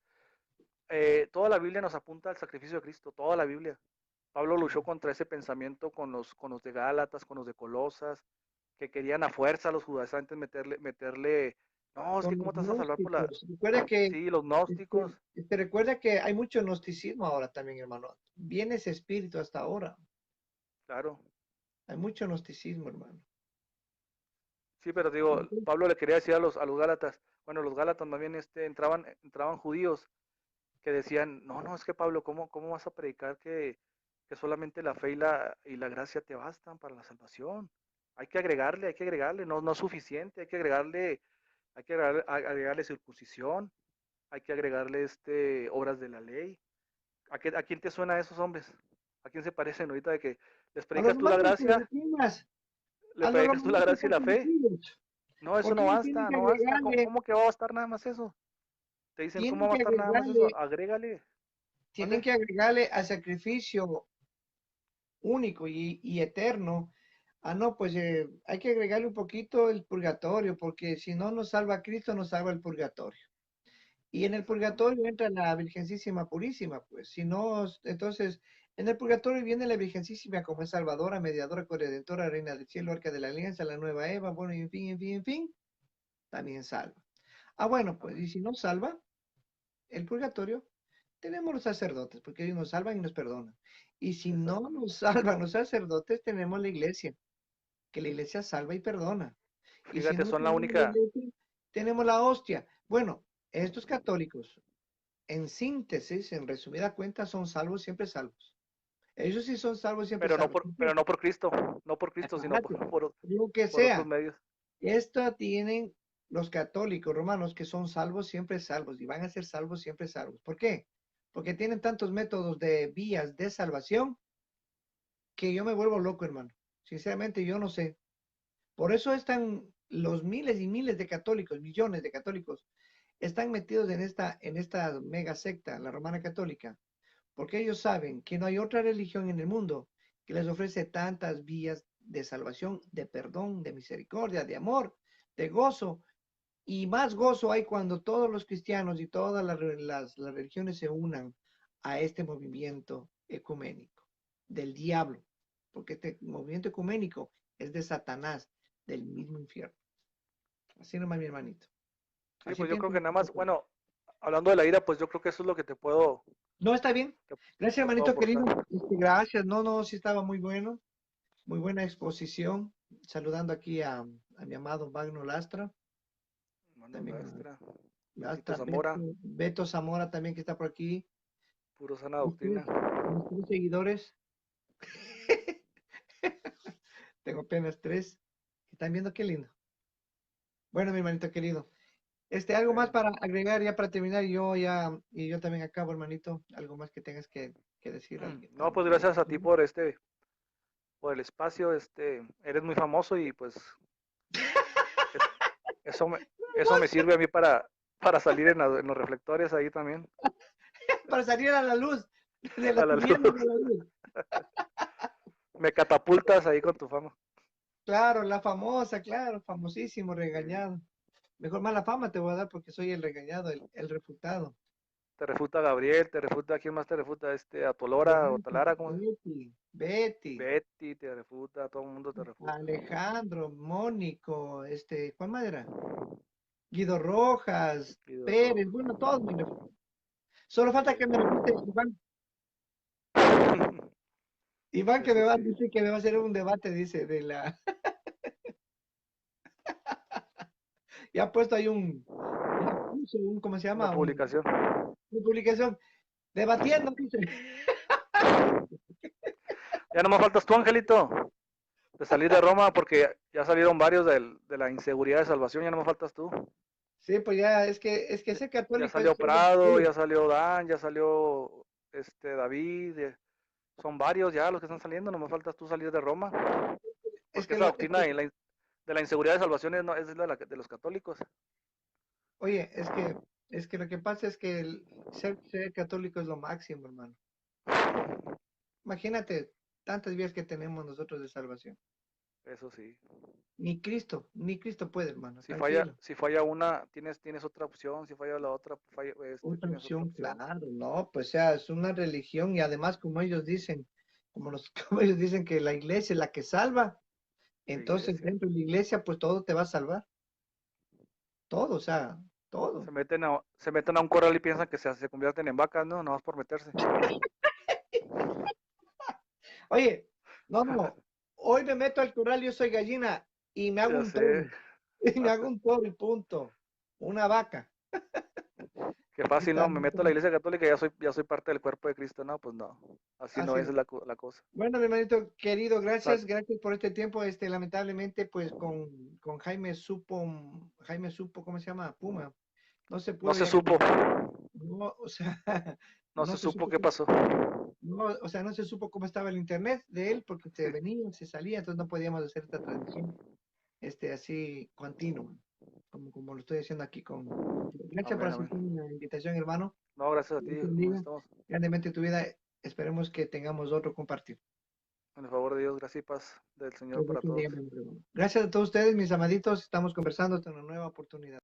toda la Biblia nos apunta al sacrificio de Cristo, toda la Biblia. Pablo luchó contra ese pensamiento con los de Gálatas, con los de Colosas, que querían a fuerza a los judaizantes meterle, no, es que con los cómo te vas a salvar por la, gnósticos. Recuerda que, sí, los gnósticos, recuerda que hay mucho gnosticismo ahora también, hermano. Viene ese espíritu hasta ahora. claro. Hay mucho gnosticismo, hermano. Sí, pero digo, Pablo le quería decir a los Gálatas, bueno, los Gálatas más bien entraban judíos que decían, no, no, es que Pablo, ¿cómo vas a predicar que solamente la fe y la gracia te bastan para la salvación? Hay que agregarle, no, no es suficiente, hay que agregarle circuncisión, hay que agregarle obras de la ley. ¿A quién te suena a esos hombres? ¿A quién se parecen ahorita de que les A los predicas tú la hermanos gracia, Terefinas, le a los predicas tú la romanos gracia y la fe? convertidos. No, eso ¿Por no qué tienen basta, que no basta. ¿Cómo, agregarle? cómo que va a bastar nada más eso? Te dicen, ¿cómo Tienen va a que estar nada más eso? agregarle, Agrégale. tienen ¿Mande? que agregarle al sacrificio único y eterno. Ah, no, pues hay que agregarle un poquito el purgatorio, porque si no nos salva Cristo, nos salva el purgatorio. Y en el purgatorio Exactamente. entra la Virgencísima Purísima, pues si no, entonces en el purgatorio viene la Virgencísima como es Salvadora, Mediadora, Corredentora, Reina del Cielo, Arca de la Alianza, la Nueva Eva, bueno, y en fin, en fin, en fin, también salva. Ah, bueno, pues Amén. y si no salva el purgatorio, tenemos los sacerdotes, porque ellos nos salvan y nos perdonan. Y si no nos Exactamente. salvan los sacerdotes, tenemos la iglesia, que la iglesia salva y perdona. Y si Fíjate, no son la tenemos la única. iglesia, tenemos la hostia. Bueno, estos católicos, en síntesis, en resumida cuenta, son salvos, siempre salvos. Ellos sí son salvos, siempre Pero no salvos. por, ¿Por pero qué? no por Cristo, no por Cristo, sino por, Aparte, por, digo que por otros sea, medios. esto tienen los católicos romanos que son salvos, siempre salvos, y van a ser salvos, siempre salvos. ¿Por qué? Porque tienen tantos métodos de vías de salvación que yo me vuelvo loco, hermano. Sinceramente, yo no sé. Por eso están los miles y miles de católicos, millones de católicos, están metidos en esta mega secta, la romana católica, porque ellos saben que no hay otra religión en el mundo que les ofrece tantas vías de salvación, de perdón, de misericordia, de amor, de gozo. Y más gozo hay cuando todos los cristianos y todas las religiones se unan a este movimiento ecuménico del diablo, porque este movimiento ecuménico es de Satanás, del mismo infierno. Así nomás, mi hermanito. Sí, Así pues yo pienso. creo que nada más, bueno, hablando de la ira, pues yo creo que eso es lo que No, está bien. te, Gracias, te puedo hermanito aportar. querido. Gracias. No, no, sí estaba muy bueno. Muy buena exposición. Saludando aquí a mi amado Magno Lastra. Mano También a Lastra, Betito Lastra, Zamora, Beto Zamora también que está por aquí. puro sana Mis doctrina. tres seguidores. Tengo apenas tres. Están viendo qué lindo. Bueno, mi hermanito querido. Algo más Bueno, para agregar ya para terminar. Y yo también acabo, hermanito. Algo más que tengas que decir a no, los pues amigos. gracias a ti por el espacio, eres muy famoso y pues es- eso me, eso me sirve a mí para salir en los reflectores ahí también, Para salir a la luz, de a las la tinieblas luz. a la luz. Me catapultas ahí con tu fama. Claro, la famosa, claro, famosísimo, regañado. Mejor mala fama te voy a dar porque soy el regañado, el refutado. Te refuta Gabriel, te refuta, ¿quién más te refuta? Atolora o Blanca, Talara, ¿cómo es? Betty, Betty te refuta, todo el mundo te refuta. Alejandro, Mónico, ¿cuál más era? Guido Rojas, Guido Pérez, Rojo. bueno, todos me refutan. Solo falta Sí, que me refute Iván. Iván que me eso va a sí. decir que me va a hacer un debate, dice, ya ha puesto ahí ya puso ¿cómo se Una llama? publicación. Una publicación, debatiendo, dice. Ya no me faltas tú, Angelito, de salir de Roma, porque ya salieron varios de la inseguridad de salvación, ya no me faltas tú. Sí, pues ya, es que Ya, ser ya católico es salió ser Prado, destruido. ya salió Dan, ya salió David, son varios ya los que están saliendo, no me faltas tú salir de Roma, Es porque que, esa doctrina de la inseguridad de salvación es de los católicos. oye, es que lo que pasa es que ser católico es lo máximo, hermano. Imagínate tantas vías que tenemos nosotros de salvación. Eso sí. Ni Cristo puede, hermano, Si falla, tranquilo. si falla una, tienes otra opción, si falla la otra, Otra tienes otra opción, opción. claro, no, pues o sea, es una religión y además como ellos dicen, como ellos dicen que la iglesia es la que salva, La entonces iglesia. dentro de la iglesia pues todo te va a salvar, todo, o sea, Se todo. meten a, se meten a un corral y piensan que se convierten en vacas, ¿no? Nada más por meterse. Oye, no, no, hoy me meto al corral, yo soy gallina y me hago Ya un sé. toro, y me hago un toro y punto, una vaca. Qué Aquí fácil, está, ¿no? Me meto a la iglesia católica y ya soy parte del cuerpo de Cristo. No, pues no. Así no así es no. la cosa. Bueno, mi hermanito querido, Sa- gracias por este tiempo. Lamentablemente, pues con Jaime supo, ¿cómo se llama? Puma. No se No pudo se ya supo. conectar. No, o sea, No no se se supo supo, qué pasó. no, o sea, no se supo cómo estaba el internet de él porque se venía, se salía, entonces no podíamos hacer esta transmisión, así continua, como lo estoy haciendo aquí contigo. Gracias por Amén, amén. aceptar la invitación, hermano. No, gracias a ti. Dios te Nos bendiga estamos grandemente tu vida. Esperemos que tengamos otro compartir. en el favor de Dios. Gracias y paz del Que Señor Dios para te todos. bendiga, mi hermano. Gracias a todos ustedes, mis amaditos. Estamos conversando hasta una nueva oportunidad.